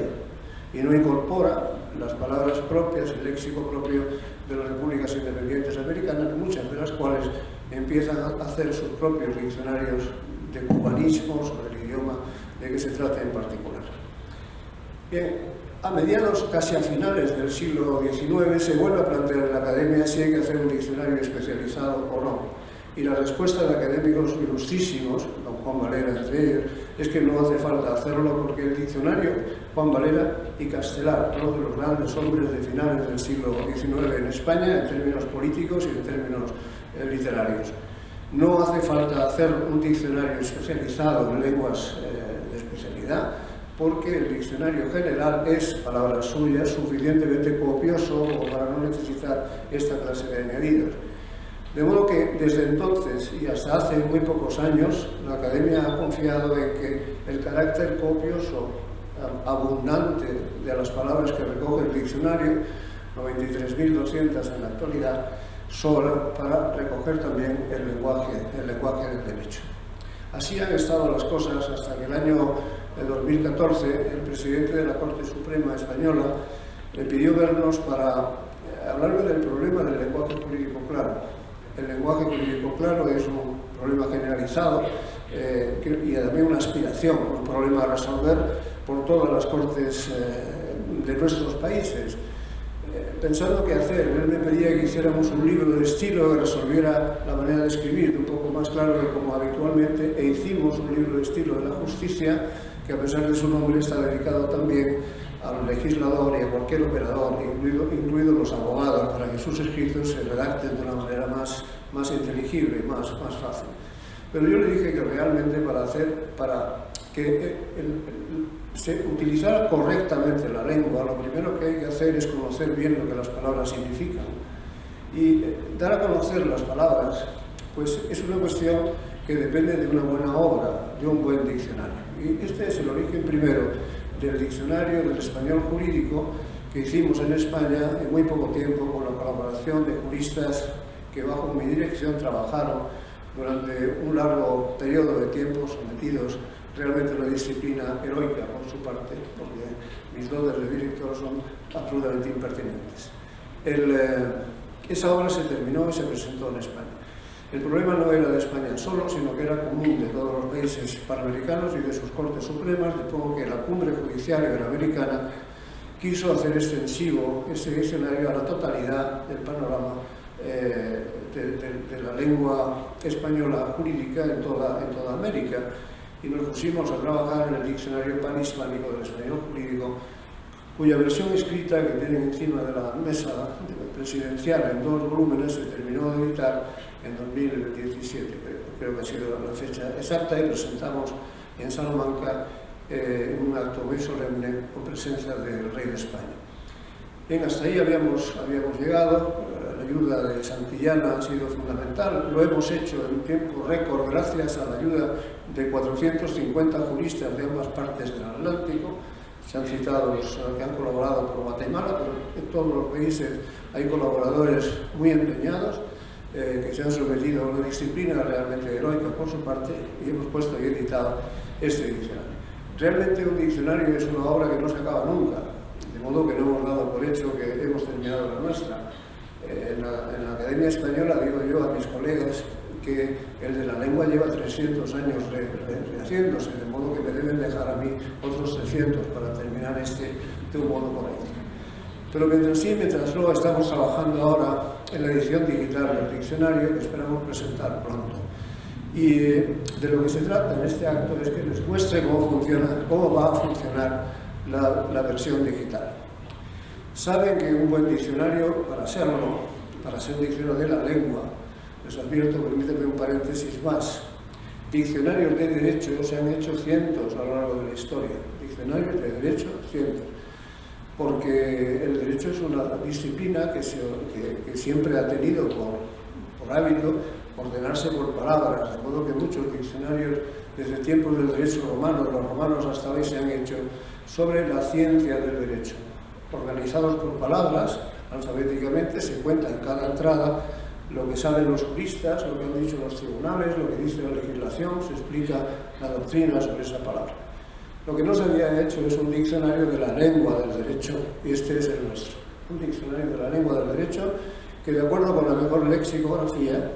y no incorpora las palabras propias, el léxico propio de las repúblicas independientes americanas, muchas de las cuales empiezan a hacer sus propios diccionarios de cubanismo sobre el idioma de que se trata en particular. Bien, a mediados, casi a finales del siglo XIX, se vuelve a plantear en la academia si hay que hacer un diccionario especializado o no. Y la respuesta de académicos ilustrísimos, don Juan Valera entre ellos, es que no hace falta hacerlo porque el diccionario Juan Valera y Castelar, dos de los grandes hombres de finales del siglo XIX en España, en términos políticos y en términos literarios. No hace falta hacer un diccionario especializado en lenguas de especialidad, porque el diccionario general es, palabras suyas, suficientemente copioso para no necesitar esta clase de añadidos. De modo que desde entonces y hasta hace muy pocos años, la academia ha confiado en que el carácter copioso, abundante de las palabras que recoge el diccionario, 93.200 en la actualidad, sobra para recoger también el lenguaje del derecho. Así han estado las cosas hasta que el año 2014 el presidente de la Corte Suprema Española me pidió vernos para hablarme del problema del lenguaje jurídico claro. El lenguaje jurídico claro es un problema generalizado y también una aspiración, un problema a resolver por todas las cortes de nuestros países. Pensando qué hacer, él me pedía que hiciéramos un libro de estilo que resolviera la manera de escribir un poco más claro que como habitualmente, e hicimos un libro de estilo de la justicia que a pesar de su nombre está dedicado también al legislador y a cualquier operador, incluidos los abogados, para que sus escritos se redacten de una manera más inteligible y más fácil. Pero yo le dije que realmente para que se utilizara correctamente la lengua, lo primero que hay que hacer es conocer bien lo que las palabras significan. Y dar a conocer las palabras, pues es una cuestión que depende de una buena obra, de un buen diccionario. Y este es el origen primero del diccionario del español jurídico que hicimos en España en muy poco tiempo con la colaboración de juristas que bajo mi dirección trabajaron durante un largo periodo de tiempo sometidos realmente a una disciplina heroica por su parte, porque mis dotes de director son absolutamente impertinentes. Esa obra se terminó y se presentó en España. El problema no era de España solo, sino que era común de todos los países hispanoamericanos y de sus cortes supremas, de modo que la Cumbre Judicial Iberoamericana quiso hacer extensivo ese diccionario a la totalidad del panorama de la lengua española jurídica en toda América. Y nos pusimos a trabajar en el diccionario panhispánico del español jurídico, cuya versión escrita que tienen encima de la mesa presidencial en 2 volúmenes se terminó de editar en 2017, creo que ha sido la fecha exacta, y presentamos en Salamanca en un acto muy solemne con presencia del rey de España. Bien, hasta ahí habíamos llegado, la ayuda de Santillana ha sido fundamental, lo hemos hecho en un tiempo récord gracias a la ayuda de 450 juristas de ambas partes del Atlántico. Se han citado los que han colaborado por Guatemala, pero en todos los países hay colaboradores muy empeñados que se han sometido a una disciplina realmente heroica por su parte y hemos puesto y editado este diccionario. Realmente un diccionario es una obra que no se acaba nunca, de modo que no hemos dado por hecho que hemos terminado la nuestra. En la Academia Española digo yo a mis colegas que el de la lengua lleva 300 años rehaciéndose, de modo que me deben dejar a mí otros 300 para terminar de un modo correcto. Pero mientras no, estamos trabajando ahora en la edición digital del diccionario que esperamos presentar pronto. Y de lo que se trata en este acto es que les muestre cómo va a funcionar la versión digital. Saben que un buen diccionario, para ser un diccionario de la lengua, les advierto, permíteme un paréntesis más, diccionarios de derecho se han hecho cientos a lo largo de la historia, diccionarios de derecho cientos, porque el derecho es una disciplina que siempre ha tenido por hábito ordenarse por palabras, de modo que muchos diccionarios desde tiempos del derecho romano, de los romanos hasta hoy, se han hecho sobre la ciencia del derecho, organizados por palabras, alfabéticamente, se cuenta en cada entrada lo que saben los juristas, lo que han dicho los tribunales, lo que dice la legislación, se explica la doctrina sobre esa palabra. Lo que no se había hecho es un diccionario de la lengua del derecho, y este es el nuestro. Un diccionario de la lengua del derecho que, de acuerdo con la mejor lexicografía,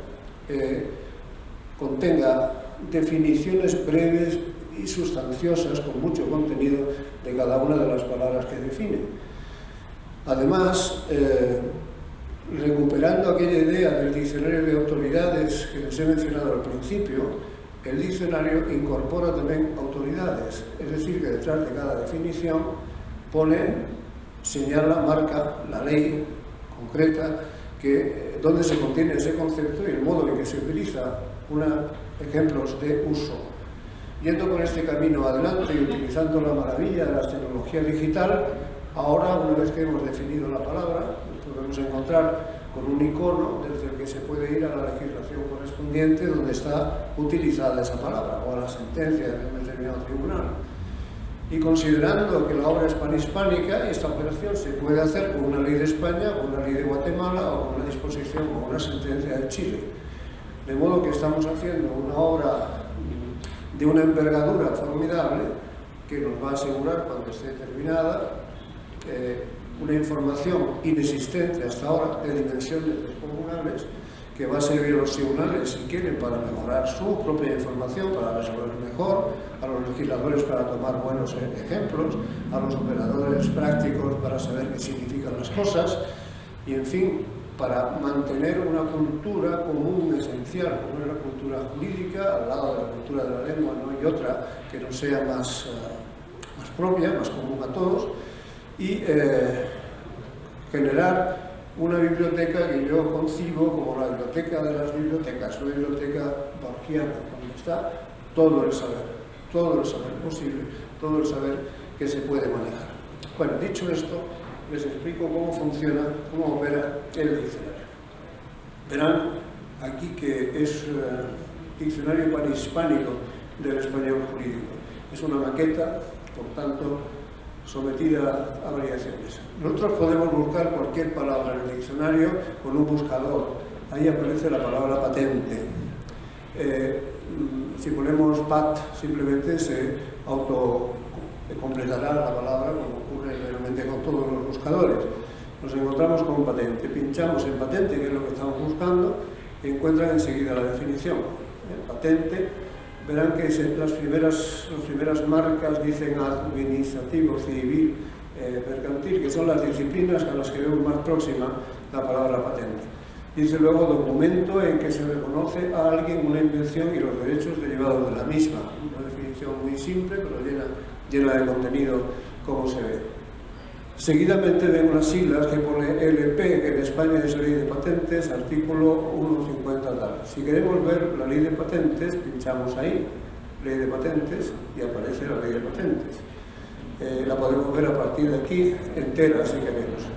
contenga definiciones breves y sustanciosas, con mucho contenido, de cada una de las palabras que define. Además, recuperando aquella idea del diccionario de autoridades que les he mencionado al principio, el diccionario incorpora también autoridades, es decir, que detrás de cada definición señala, marca la ley concreta donde se contiene ese concepto y el modo en que se utiliza, ejemplos de uso. Yendo por este camino adelante y utilizando la maravilla de la tecnología digital, ahora, una vez que hemos definido la palabra, nos podemos encontrar con un icono desde el que se puede ir a la legislación correspondiente donde está utilizada esa palabra, o a la sentencia de un determinado tribunal. Y considerando que la obra es panhispánica, esta operación se puede hacer con una ley de España, con una ley de Guatemala, o con una disposición o una sentencia de Chile. De modo que estamos haciendo una obra de una envergadura formidable que nos va a asegurar, cuando esté terminada, una información inexistente hasta ahora, de dimensiones descomunales, que va a servir a los tribunales, si quieren, para mejorar su propia información, para resolver mejor, a los legisladores para tomar buenos ejemplos, a los operadores prácticos para saber qué significan las cosas, y en fin, para mantener una cultura común esencial, como es la cultura jurídica, al lado de la cultura de la lengua, no hay otra que no sea más propia, más común a todos, y generar una biblioteca que yo concibo como la biblioteca de las bibliotecas, una biblioteca borgiana, donde está todo el saber posible, todo el saber que se puede manejar. Bueno, dicho esto, les explico cómo funciona, cómo opera el diccionario. Verán aquí que es diccionario panhispánico del español jurídico. Es una maqueta, por tanto, sometida a variaciones. Nosotros podemos buscar cualquier palabra en el diccionario con un buscador. Ahí aparece la palabra patente. Si ponemos pat, simplemente se autocompletará la palabra, como ocurre realmente con todos los buscadores. Nos encontramos con patente, pinchamos en patente, que es lo que estamos buscando, y encuentran enseguida la definición. Patente, verán que las primeras marcas dicen administrativo, civil, mercantil, que son las disciplinas a las que vemos más próxima la palabra patente. Dice luego documento en que se reconoce a alguien una invención y los derechos derivados de la misma. Una definición muy simple, pero llena de contenido, como se ve. Seguidamente ven unas siglas que pone LP, que en España es Ley de Patentes, artículo 150 tal. Si queremos ver la Ley de Patentes, pinchamos ahí, Ley de Patentes, y aparece la Ley de Patentes. La podemos ver a partir de aquí, entera, si queremos.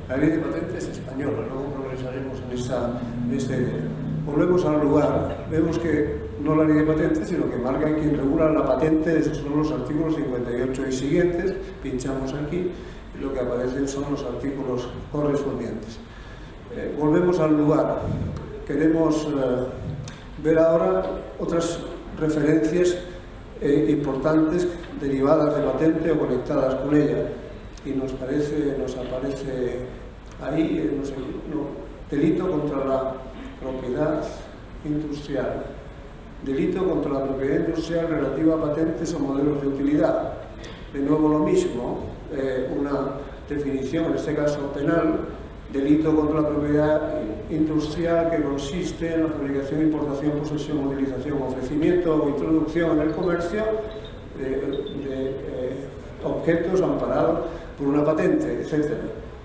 La Ley de Patentes española, luego progresaremos en esta idea. Volvemos al lugar, vemos que no la Ley de Patentes, sino que marca quien regula la patente, esos son los artículos 58 y siguientes, pinchamos aquí, y lo que aparecen son los artículos correspondientes. Volvemos al lugar. Queremos ver ahora otras referencias importantes derivadas de patente o conectadas con ella. Y nos aparece ahí, delito contra la propiedad industrial. Delito contra la propiedad industrial relativa a patentes o modelos de utilidad. De nuevo lo mismo, una definición, en este caso penal, delito contra la propiedad industrial, que consiste en la fabricación, importación, posesión, utilización, ofrecimiento o introducción en el comercio de objetos amparados por una patente, etc.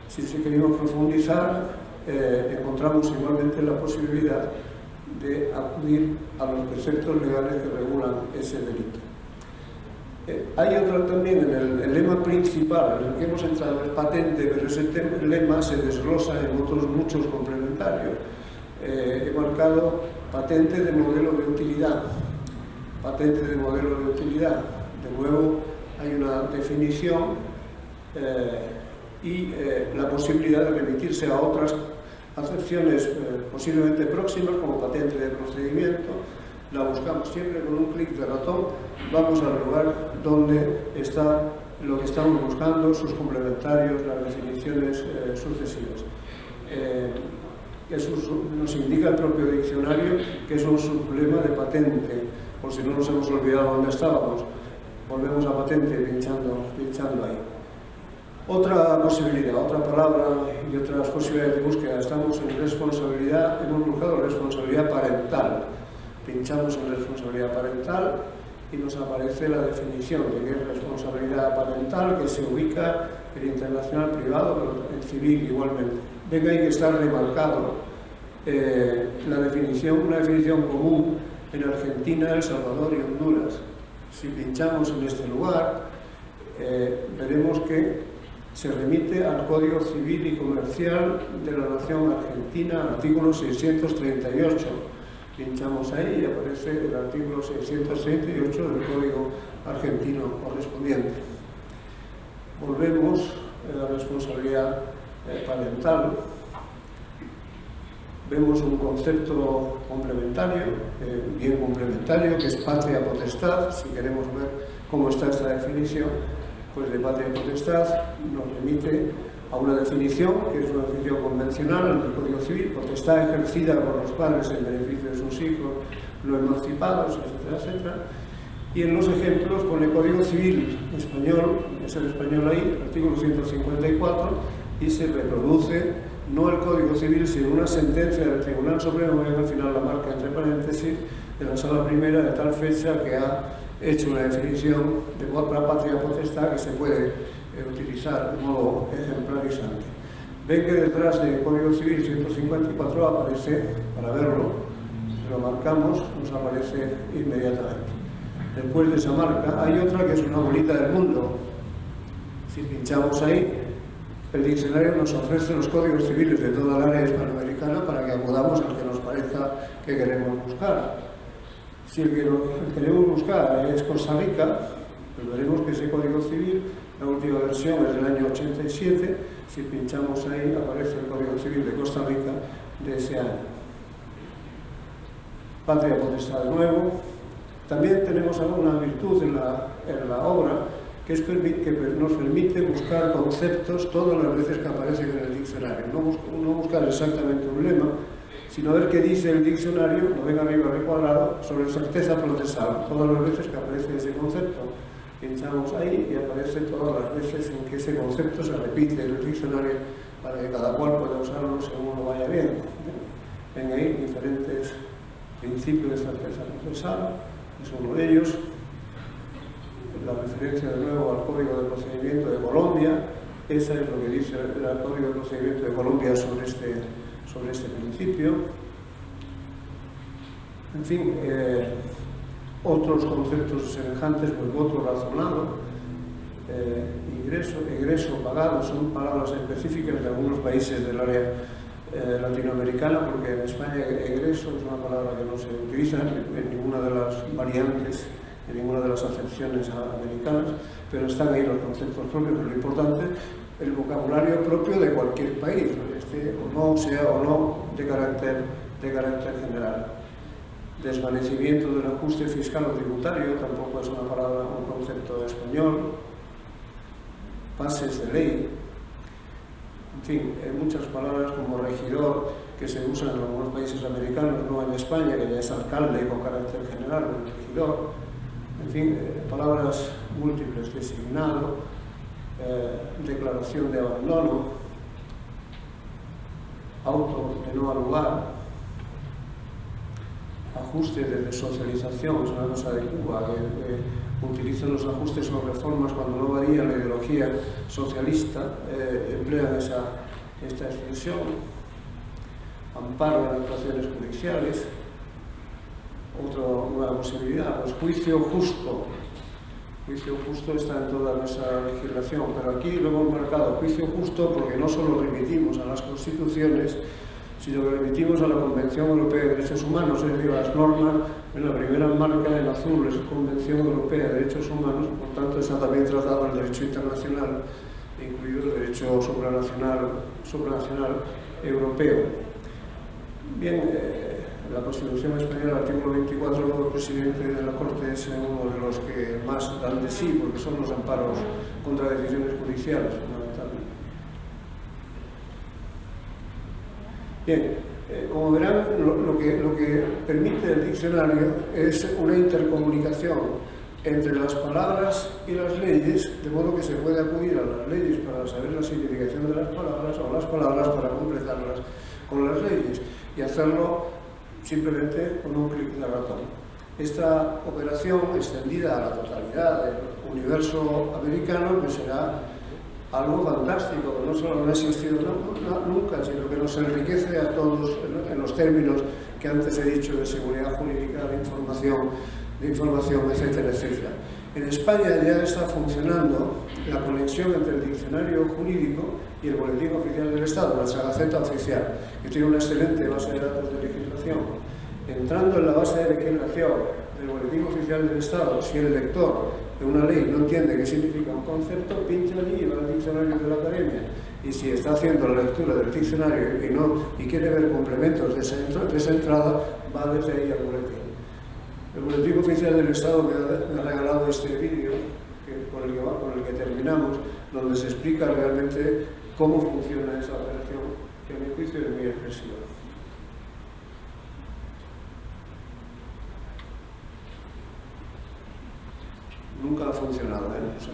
Si queremos profundizar, encontramos igualmente la posibilidad de acudir a los preceptos legales que regulan ese delito. Hay otra también, en el lema principal, en el que hemos entrado, es patente, pero ese lema se desglosa en otros muchos complementarios. He marcado patente de modelo de utilidad. Patente de modelo de utilidad. De nuevo, hay una definición y la posibilidad de remitirse a otras acepciones posiblemente próximas, como patente de procedimiento. La buscamos siempre con un clic de ratón, vamos al lugar donde está lo que estamos buscando, sus complementarios, las definiciones sucesivas. Eso nos indica el propio diccionario que es un sublema de patente, por si no nos hemos olvidado dónde estábamos. Volvemos a patente pinchando ahí. Otra posibilidad, otra palabra y otras posibilidades de búsqueda. Estamos en responsabilidad, hemos buscado responsabilidad parental. Pinchamos en responsabilidad parental y nos aparece la definición de qué es responsabilidad parental, que se ubica en internacional privado, pero en civil igualmente. Ven que hay que estar remarcado la definición, una definición común en Argentina, El Salvador y Honduras. Si pinchamos en este lugar, veremos que se remite al Código Civil y Comercial de la Nación Argentina, artículo 638. Pinchamos ahí y aparece el artículo 638 del Código Argentino correspondiente. Volvemos a la responsabilidad parental. Vemos un concepto complementario, bien complementario, que es patria potestad. Si queremos ver cómo está esta definición, pues de patria potestad nos remite a una definición, que es una definición convencional en el Código Civil: potestad ejercida por los padres en beneficio de sus hijos no emancipados, etcétera, etcétera. Y en los ejemplos pone Código Civil español, es el español ahí, artículo 154, y se reproduce no el Código Civil, sino una sentencia del Tribunal Supremo, y al final la marca entre paréntesis, de la Sala Primera, de tal fecha que ha hecho una definición de patria potestad que se puede utilizar de modo ejemplarizante. Ven que detrás del Código Civil 154 aparece, para verlo, lo marcamos, nos aparece inmediatamente. Después de esa marca hay otra que es una bolita del mundo. Si pinchamos ahí, el diccionario nos ofrece los códigos civiles de toda el área hispanoamericana para que acudamos al que nos parezca que queremos buscar. Si el que queremos buscar es Costa Rica, pues veremos que ese Código Civil, la última versión es del año 87, si pinchamos ahí aparece el Código Civil de Costa Rica de ese año. Patria potestad de nuevo. También tenemos alguna virtud en la obra, que nos permite buscar conceptos todas las veces que aparecen en el diccionario. No buscar exactamente un lema, sino ver qué dice el diccionario, lo ven arriba recuadrado, sobre certeza procesal, todas las veces que aparece ese concepto. Pinchamos ahí y aparece todas las veces en que ese concepto se repite en el diccionario para que cada cual pueda usarlo según lo vaya bien. Ven ahí diferentes principios de certeza procesal, es uno de ellos. La referencia de nuevo al Código de Procedimiento de Colombia, esa es lo que dice el Código de Procedimiento de Colombia sobre este principio. En fin, otros conceptos semejantes, pues voto razonado, ingreso, egreso, pagado, son palabras específicas de algunos países del área latinoamericana, porque en España egreso es una palabra que no se utiliza en ninguna de las variantes, en ninguna de las acepciones americanas, pero están ahí los conceptos propios. Pero lo importante, el vocabulario propio de cualquier país, sea o no de carácter general. Desvanecimiento del ajuste fiscal o tributario tampoco es una palabra, un concepto español. Pases de ley. En fin, hay muchas palabras como regidor que se usan en algunos países americanos, no en España, que ya es alcalde con carácter general, el regidor. En fin, palabras múltiples: designado, declaración de abandono. auto de no al lugar, ajuste de desocialización, es una cosa de Cuba, que utilizan los ajustes o reformas cuando no varía la ideología socialista, emplean esta expresión. Amparo en actuaciones judiciales. Otra posibilidad, pues juicio justo. Juicio justo está en toda nuestra legislación, pero aquí lo hemos marcado juicio justo porque no solo remitimos a las constituciones, sino que remitimos a la Convención Europea de Derechos Humanos, es decir, las normas, en la primera marca en azul es Convención Europea de Derechos Humanos, por tanto está también tratado el derecho internacional, incluido el derecho supranacional europeo. Bien, la Constitución Española, el artículo 24, el presidente de la Corte es uno de los que más dan de sí, porque son los amparos contra decisiones judiciales, fundamentalmente. Bien, como verán, lo que permite el diccionario es una intercomunicación entre las palabras y las leyes, de modo que se puede acudir a las leyes para saber la significación de las palabras o las palabras para completarlas con las leyes, y hacerlo simplemente con un clic de ratón. Esta operación extendida a la totalidad del universo americano pues será algo fantástico, que no solo no ha existido nunca, sino que nos enriquece a todos en los términos que antes he dicho de seguridad jurídica, de información, etcétera, etcétera. En España ya está funcionando la conexión entre el diccionario jurídico y el Boletín Oficial del Estado, nuestra Gaceta Oficial, que tiene una excelente base de datos de legislación. Entrando en la base de legislación del Boletín Oficial del Estado, si el lector de una ley no entiende qué significa un concepto, pincha allí y va al diccionario de la Academia. Y si está haciendo la lectura del diccionario y quiere ver complementos de esa entrada, va desde ahí al boletín. El Boletín Oficial del Estado me ha regalado este vídeo con el que terminamos, donde se explica realmente cómo funciona esa operación, que a mi juicio es muy expresiva. Nunca ha funcionado, ¿eh? O sea,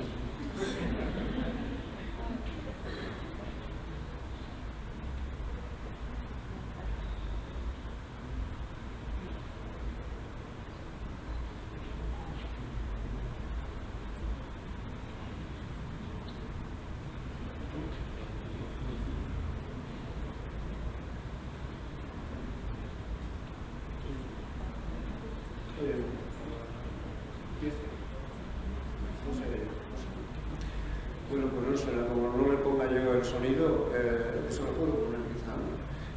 bueno, pues no suena, como no le ponga yo el sonido, eso lo puedo poner quizá.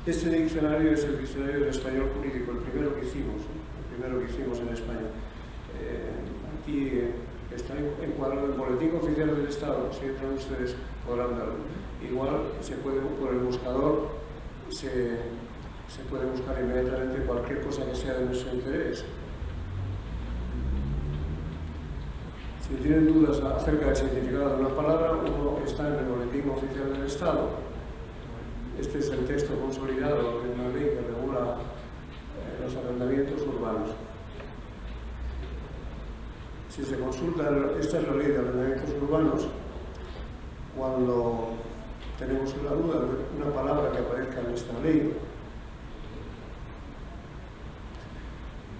Este diccionario es el diccionario del español jurídico, el primero que hicimos en España. Aquí está encuadrado el Boletín Oficial del Estado, si entran ustedes podrán verlo. Igual se puede, por el buscador, se puede buscar inmediatamente cualquier cosa que sea de nuestro interés. Si tienen dudas acerca del significado de una palabra, uno está en el Boletín Oficial del Estado. Este es el texto consolidado de una ley que regula los arrendamientos urbanos. Si se consulta, esta es la ley de arrendamientos urbanos, cuando tenemos la duda de una palabra que aparezca en esta ley,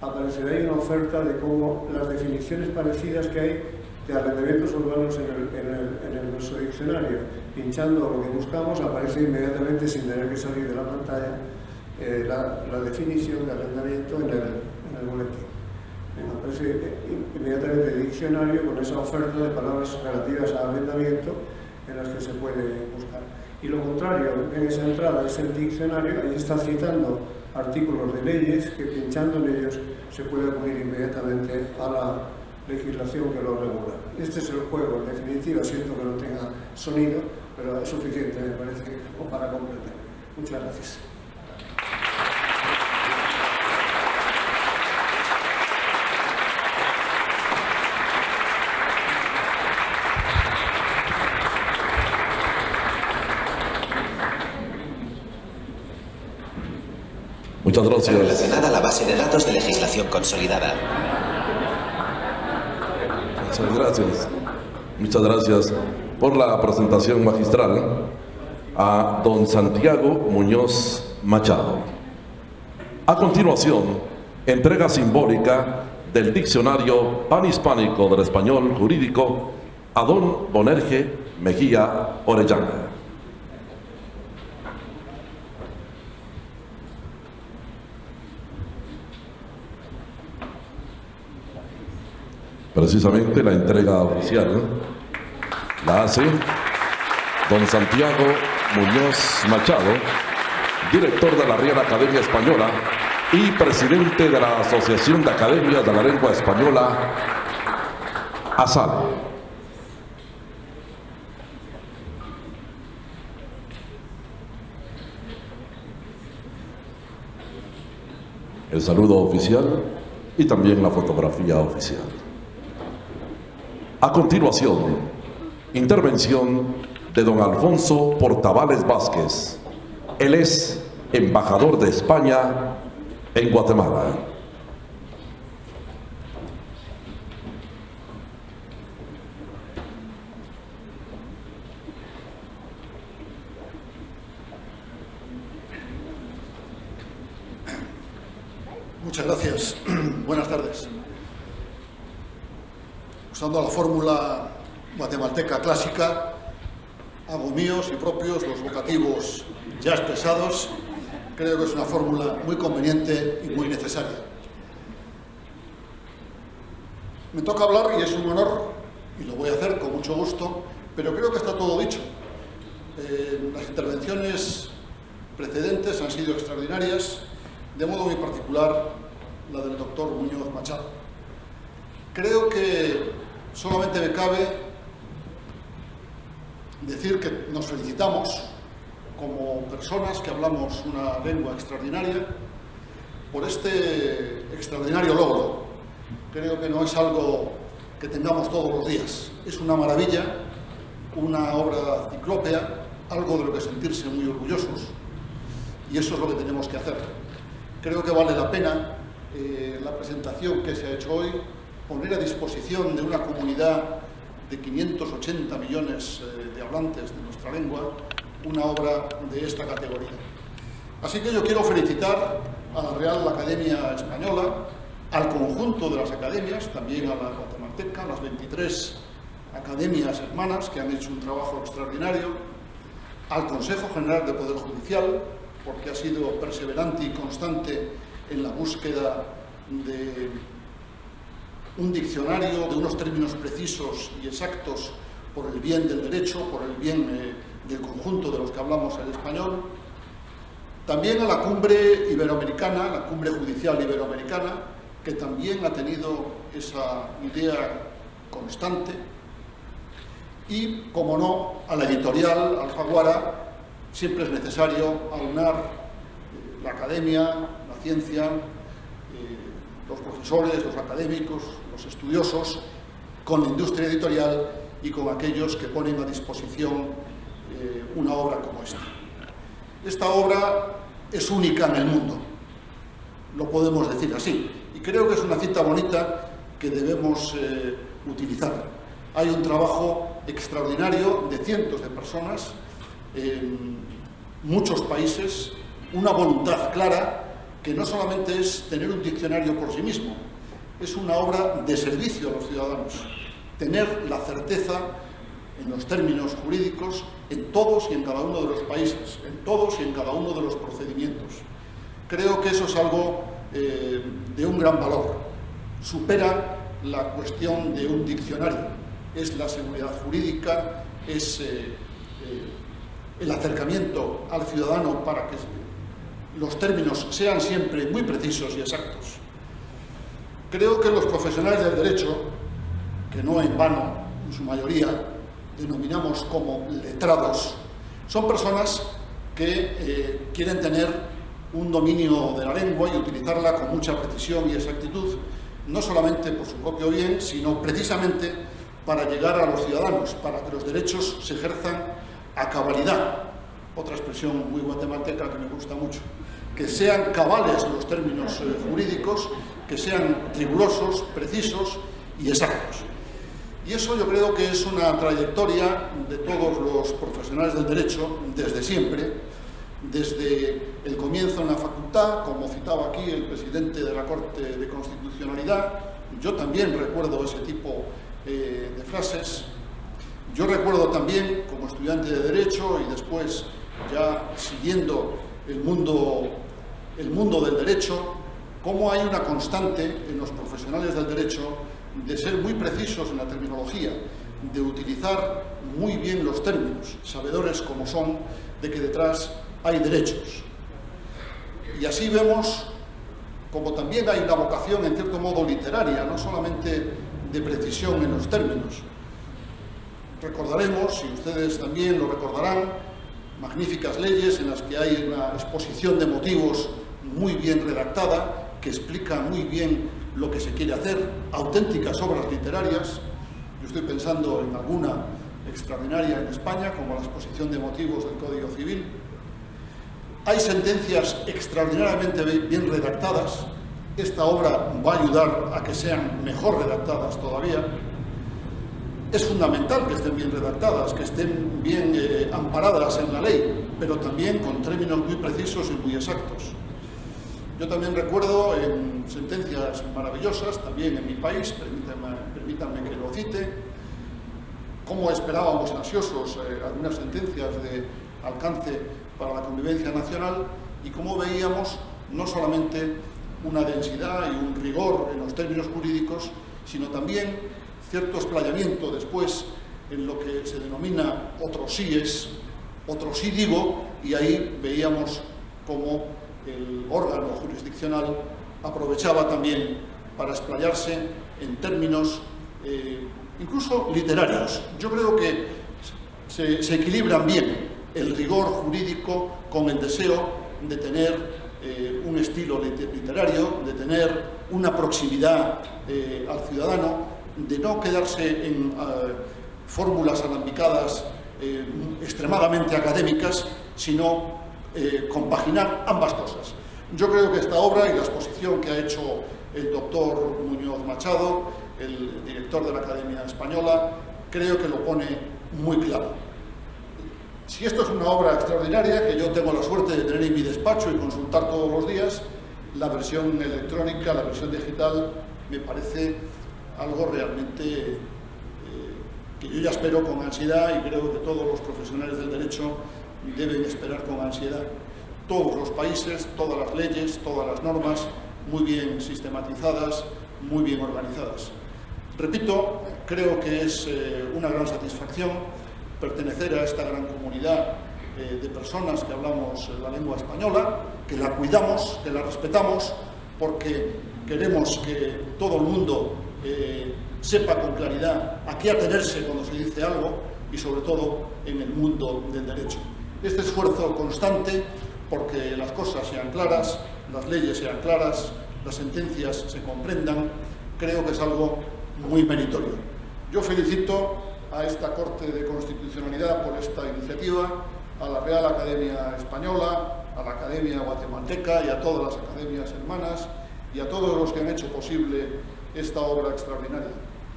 aparecerá ahí una oferta de cómo las definiciones parecidas que hay de arrendamientos urbanos en nuestro diccionario. Pinchando lo que buscamos, aparece inmediatamente, sin tener que salir de la pantalla, la definición de arrendamiento en el boletín. Aparece inmediatamente el diccionario con esa oferta de palabras relativas a arrendamiento en las que se puede buscar. Y lo contrario, en esa entrada es el diccionario, ahí está citando artículos de leyes que pinchando en ellos se puede acudir inmediatamente a la legislación que lo regula. Este es el juego, en definitiva, siento que no tenga sonido, pero es suficiente, me parece, para completar. Muchas gracias. Muchas gracias. Relacionada a la base de datos de legislación consolidada. Muchas gracias por la presentación magistral a don Santiago Muñoz Machado. A continuación, entrega simbólica del Diccionario Panhispánico del Español Jurídico a don Bonerge Mejía Orellana. Precisamente la entrega oficial la hace don Santiago Muñoz Machado, director de la Real Academia Española y presidente de la Asociación de Academias de la Lengua Española, ASAL. El saludo oficial y también la fotografía oficial. A continuación, intervención de don Alfonso Portavales Vázquez. Él es embajador de España en Guatemala. Muchas gracias. Buenas tardes. Usando la fórmula guatemalteca clásica, hago míos y propios los vocativos ya expresados. Creo que es una fórmula muy conveniente y muy necesaria. Me toca hablar y es un honor, y lo voy a hacer con mucho gusto, pero creo que está todo dicho. Las intervenciones precedentes han sido extraordinarias, de modo muy particular la del doctor Muñoz Machado. Creo que solamente me cabe decir que nos felicitamos como personas que hablamos una lengua extraordinaria por este extraordinario logro. Creo que no es algo que tengamos todos los días. Es una maravilla, una obra ciclópea, algo de lo que sentirse muy orgullosos. Y eso es lo que tenemos que hacer. Creo que vale la pena la presentación que se ha hecho hoy, poner a disposición de una comunidad de 580 millones de hablantes de nuestra lengua una obra de esta categoría. Así que yo quiero felicitar a la Real Academia Española, al conjunto de las academias, también a la guatemalteca, las 23 academias hermanas que han hecho un trabajo extraordinario, al Consejo General de Poder Judicial, porque ha sido perseverante y constante en la búsqueda de un diccionario, de unos términos precisos y exactos por el bien del derecho, por el bien del conjunto de los que hablamos el español. También a la cumbre iberoamericana, la cumbre judicial iberoamericana, que también ha tenido esa idea constante. Y, como no, a la editorial Alfaguara. Siempre es necesario aunar la academia, la ciencia, los profesores, los académicos, los estudiosos, con la industria editorial y con aquellos que ponen a disposición una obra como esta. Esta obra es única en el mundo, lo podemos decir así, y creo que es una cita bonita que debemos utilizar. Hay un trabajo extraordinario de cientos de personas en muchos países, una voluntad clara que no solamente es tener un diccionario por sí mismo, es una obra de servicio a los ciudadanos, tener la certeza en los términos jurídicos en todos y en cada uno de los países, en todos y en cada uno de los procedimientos. Creo que eso es algo de un gran valor. Supera la cuestión de un diccionario. Es la seguridad jurídica, es el acercamiento al ciudadano para que los términos sean siempre muy precisos y exactos. Creo que los profesionales del derecho, que no en vano, en su mayoría, denominamos como letrados, son personas que quieren tener un dominio de la lengua y utilizarla con mucha precisión y exactitud, no solamente por su propio bien, sino precisamente para llegar a los ciudadanos, para que los derechos se ejerzan a cabalidad. Otra expresión muy guatemalteca que me gusta mucho. Que sean cabales los términos jurídicos, que sean rigurosos, precisos y exactos. Y eso yo creo que es una trayectoria de todos los profesionales del derecho desde siempre, desde el comienzo en la facultad, como citaba aquí el presidente de la Corte de Constitucionalidad. Yo también recuerdo ese tipo de frases. Yo recuerdo también, como estudiante de Derecho y después ya siguiendo el mundo del derecho, cómo hay una constante en los profesionales del derecho de ser muy precisos en la terminología, de utilizar muy bien los términos, sabedores como son de que detrás hay derechos. Y así vemos como también hay una vocación en cierto modo literaria, no solamente de precisión en los términos. Recordaremos, y ustedes también lo recordarán, magníficas leyes en las que hay una exposición de motivos muy bien redactada, que explica muy bien lo que se quiere hacer, auténticas obras literarias. Yo estoy pensando en alguna extraordinaria en España, como la exposición de motivos del Código Civil. Hay sentencias extraordinariamente bien redactadas. Esta obra va a ayudar a que sean mejor redactadas todavía. Es fundamental que estén bien redactadas, que estén bien amparadas en la ley, pero también con términos muy precisos y muy exactos. Yo también recuerdo en sentencias maravillosas, también en mi país, permítanme que lo cite, cómo esperábamos ansiosos algunas sentencias de alcance para la convivencia nacional y cómo veíamos no solamente una densidad y un rigor en los términos jurídicos, sino también cierto explayamiento después en lo que se denomina otros síes, otro sí digo, y ahí veíamos cómo el órgano jurisdiccional aprovechaba también para explayarse en términos incluso literarios. Yo creo que se equilibran bien el rigor jurídico con el deseo de tener un estilo literario, de tener una proximidad al ciudadano, de no quedarse en fórmulas alambicadas extremadamente académicas, sino compaginar ambas cosas. Yo creo que esta obra y la exposición que ha hecho el doctor Muñoz Machado, el director de la Academia Española, creo que lo pone muy claro. Si esto es una obra extraordinaria, que yo tengo la suerte de tener en mi despacho y consultar todos los días, la versión electrónica, la versión digital, me parece algo realmente que yo ya espero con ansiedad y creo que todos los profesionales del derecho deben esperar con ansiedad. Todos los países, todas las leyes, todas las normas, muy bien sistematizadas, muy bien organizadas. Repito, creo que es una gran satisfacción pertenecer a esta gran comunidad de personas que hablamos la lengua española, que la cuidamos, que la respetamos, porque queremos que todo el mundo sepa con claridad a qué atenerse cuando se dice algo y sobre todo en el mundo del derecho. Este esfuerzo constante porque las cosas sean claras, las leyes sean claras, las sentencias se comprendan, creo que es algo muy meritorio. Yo felicito a esta Corte de Constitucionalidad por esta iniciativa, a la Real Academia Española, a la Academia Guatemalteca y a todas las academias hermanas y a todos los que han hecho posible esta obra extraordinaria.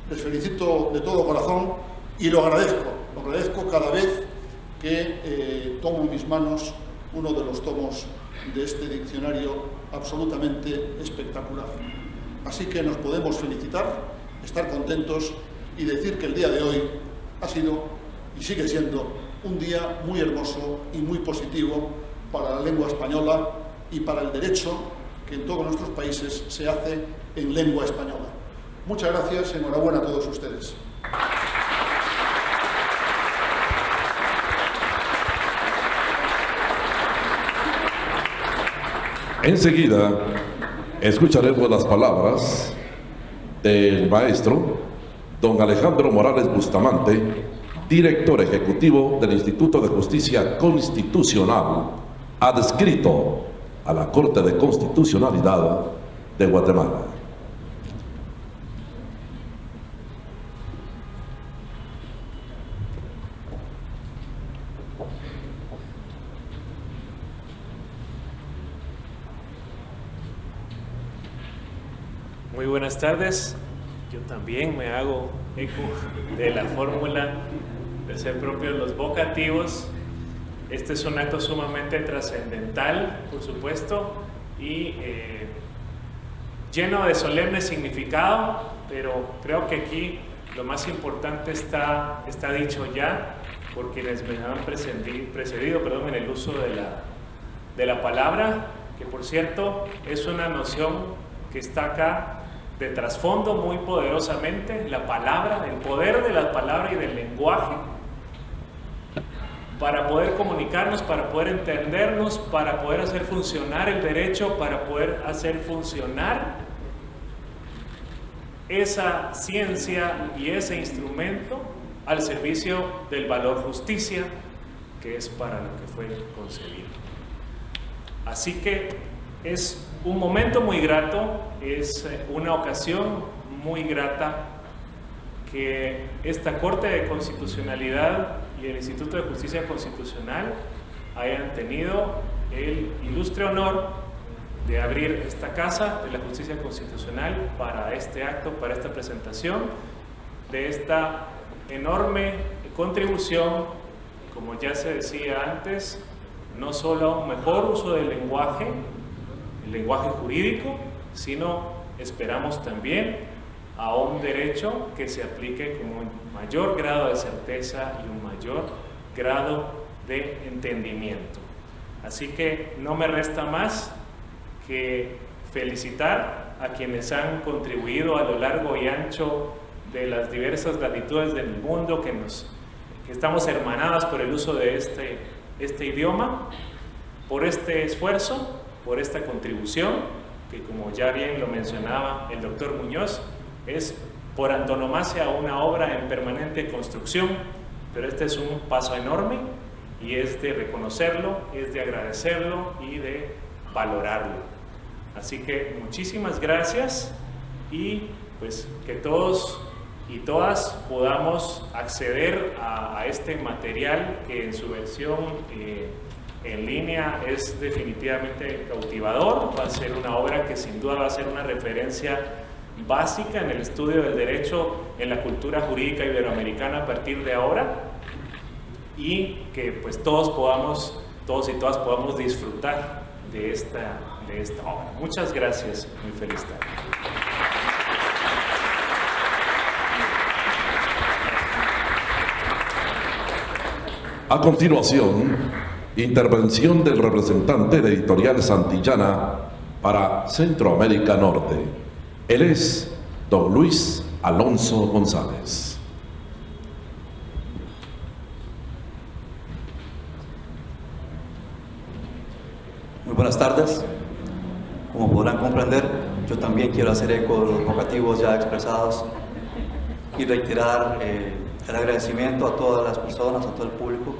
Les felicito de todo corazón y lo agradezco cada vez que tomo en mis manos uno de los tomos de este diccionario absolutamente espectacular. Así que nos podemos felicitar, estar contentos y decir que el día de hoy ha sido y sigue siendo un día muy hermoso y muy positivo para la lengua española y para el derecho que en todos nuestros países se hace en lengua española. Muchas gracias y enhorabuena a todos ustedes. Enseguida escucharemos las palabras del maestro don Alejandro Morales Bustamante, director ejecutivo del Instituto de Justicia Constitucional, adscrito a la Corte de Constitucionalidad de Guatemala. Muy buenas tardes. Yo también me hago eco de la fórmula de ser propios los vocativos. Este es un acto sumamente trascendental, por supuesto, y lleno de solemne significado, pero creo que aquí lo más importante está dicho ya por quienes me han precedido en el uso de la palabra, que por cierto es una noción que está acá de trasfondo muy poderosamente, la palabra, el poder de la palabra y del lenguaje, para poder comunicarnos, para poder entendernos, para poder hacer funcionar el derecho, para poder hacer funcionar esa ciencia y ese instrumento al servicio del valor justicia, que es para lo que fue concebido. Así que es un momento muy grato, es una ocasión muy grata que esta Corte de Constitucionalidad y el Instituto de Justicia Constitucional hayan tenido el ilustre honor de abrir esta Casa de la Justicia Constitucional para este acto, para esta presentación de esta enorme contribución, como ya se decía antes, no solo a un mejor uso del lenguaje, el lenguaje jurídico, sino esperamos también a un derecho que se aplique con un mayor grado de certeza y un mayor grado de entendimiento. Así que no me resta más que felicitar a quienes han contribuido a lo largo y ancho de las diversas latitudes del mundo que estamos hermanadas por el uso de este idioma, por este esfuerzo, por esta contribución, que como ya bien lo mencionaba el doctor Muñoz, es por antonomasia una obra en permanente construcción, pero este es un paso enorme y es de reconocerlo, es de agradecerlo y de valorarlo. Así que muchísimas gracias y pues que todos y todas podamos acceder a este material que en su versión en línea es definitivamente cautivador. Va a ser una obra que sin duda va a ser una referencia básica en el estudio del derecho en la cultura jurídica iberoamericana a partir de ahora, y que pues todos y todas podamos disfrutar de esta obra. Muchas gracias, muy feliz tarde. A continuación, intervención del representante de Editorial Santillana para Centroamérica Norte. Él es don Luis Alonso González. Muy buenas tardes. Como podrán comprender, yo también quiero hacer eco de los vocativos ya expresados y reiterar el agradecimiento a todas las personas, a todo el público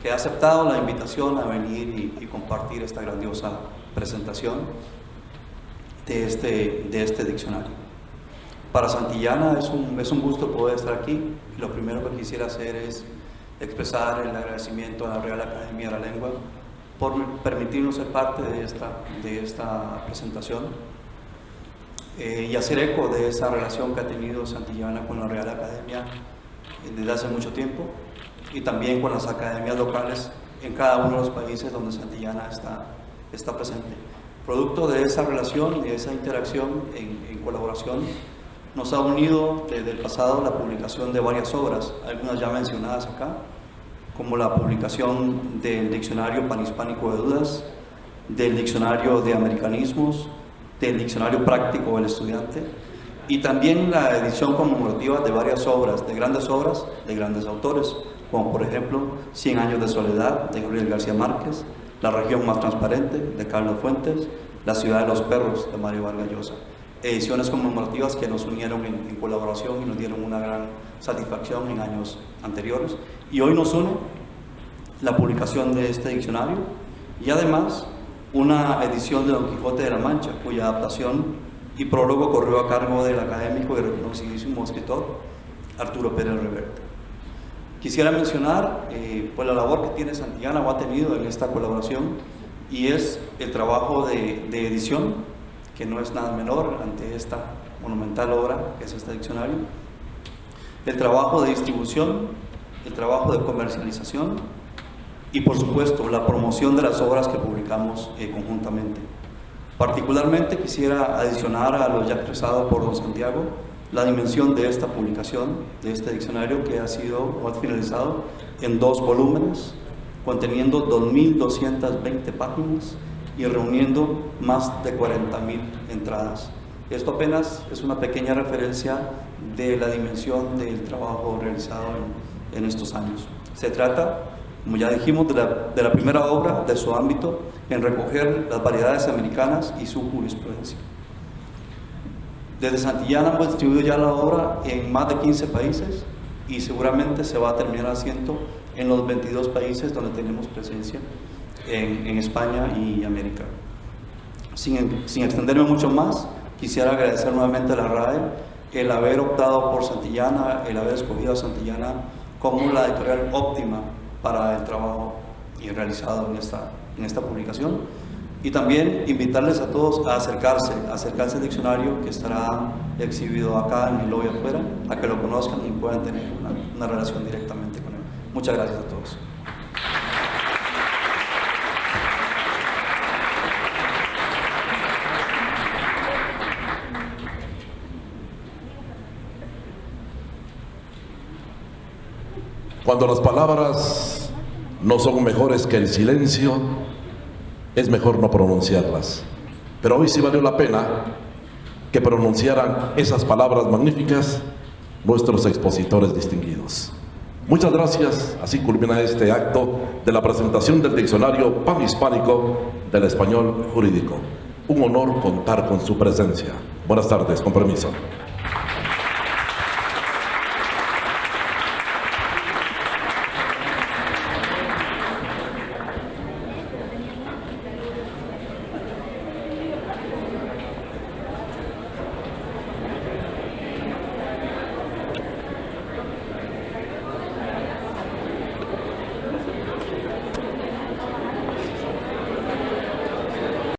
que ha aceptado la invitación a venir y compartir esta grandiosa presentación de este diccionario. Para Santillana es un gusto poder estar aquí, y lo primero que quisiera hacer es expresar el agradecimiento a la Real Academia de la Lengua por permitirnos ser parte de esta presentación y hacer eco de esa relación que ha tenido Santillana con la Real Academia desde hace mucho tiempo, y también con las academias locales en cada uno de los países donde Santillana está presente. Producto de esa relación, de esa interacción en colaboración, nos ha unido desde el pasado la publicación de varias obras, algunas ya mencionadas acá, como la publicación del Diccionario Panhispánico de Dudas, del Diccionario de Americanismos, del Diccionario Práctico del Estudiante, y también la edición conmemorativa de varias obras, de grandes autores, como por ejemplo 100 años de soledad, de Gabriel García Márquez, La región más transparente, de Carlos Fuentes, La ciudad de los perros, de Mario Vargas Llosa. Ediciones conmemorativas que nos unieron en colaboración y nos dieron una gran satisfacción en años anteriores. Y hoy nos une la publicación de este diccionario y además una edición de Don Quijote de la Mancha, cuya adaptación y prólogo corrió a cargo del académico y reconocidísimo escritor Arturo Pérez Reverte. Quisiera mencionar pues la labor que tiene Santillana o ha tenido en esta colaboración, y es el trabajo de edición, que no es nada menor ante esta monumental obra que es este diccionario, el trabajo de distribución, el trabajo de comercialización, y por supuesto la promoción de las obras que publicamos conjuntamente. Particularmente quisiera adicionar a lo ya expresado por don Santiago la dimensión de esta publicación, de este diccionario que ha sido o ha finalizado en 2 volúmenes, conteniendo 2.220 páginas y reuniendo más de 40.000 entradas. Esto apenas es una pequeña referencia de la dimensión del trabajo realizado en estos años. Se trata, como ya dijimos, de la primera obra de su ámbito en recoger las variedades americanas y su jurisprudencia. Desde Santillana hemos distribuido ya la obra en más de 15 países y seguramente se va a terminar haciendo en los 22 países donde tenemos presencia en España y América. Sin extenderme mucho más, quisiera agradecer nuevamente a la RAE el haber optado por Santillana, el haber escogido a Santillana como la editorial óptima para el trabajo realizado en esta publicación, y también invitarles a todos a acercarse al diccionario que estará exhibido acá en el lobby afuera, a que lo conozcan y puedan tener una relación directamente con él. Muchas gracias a todos. Cuando las palabras no son mejores que el silencio, es mejor no pronunciarlas. Pero hoy sí valió la pena que pronunciaran esas palabras magníficas nuestros expositores distinguidos. Muchas gracias. Así culmina este acto de la presentación del Diccionario Panhispánico del Español Jurídico. Un honor contar con su presencia. Buenas tardes, con permiso.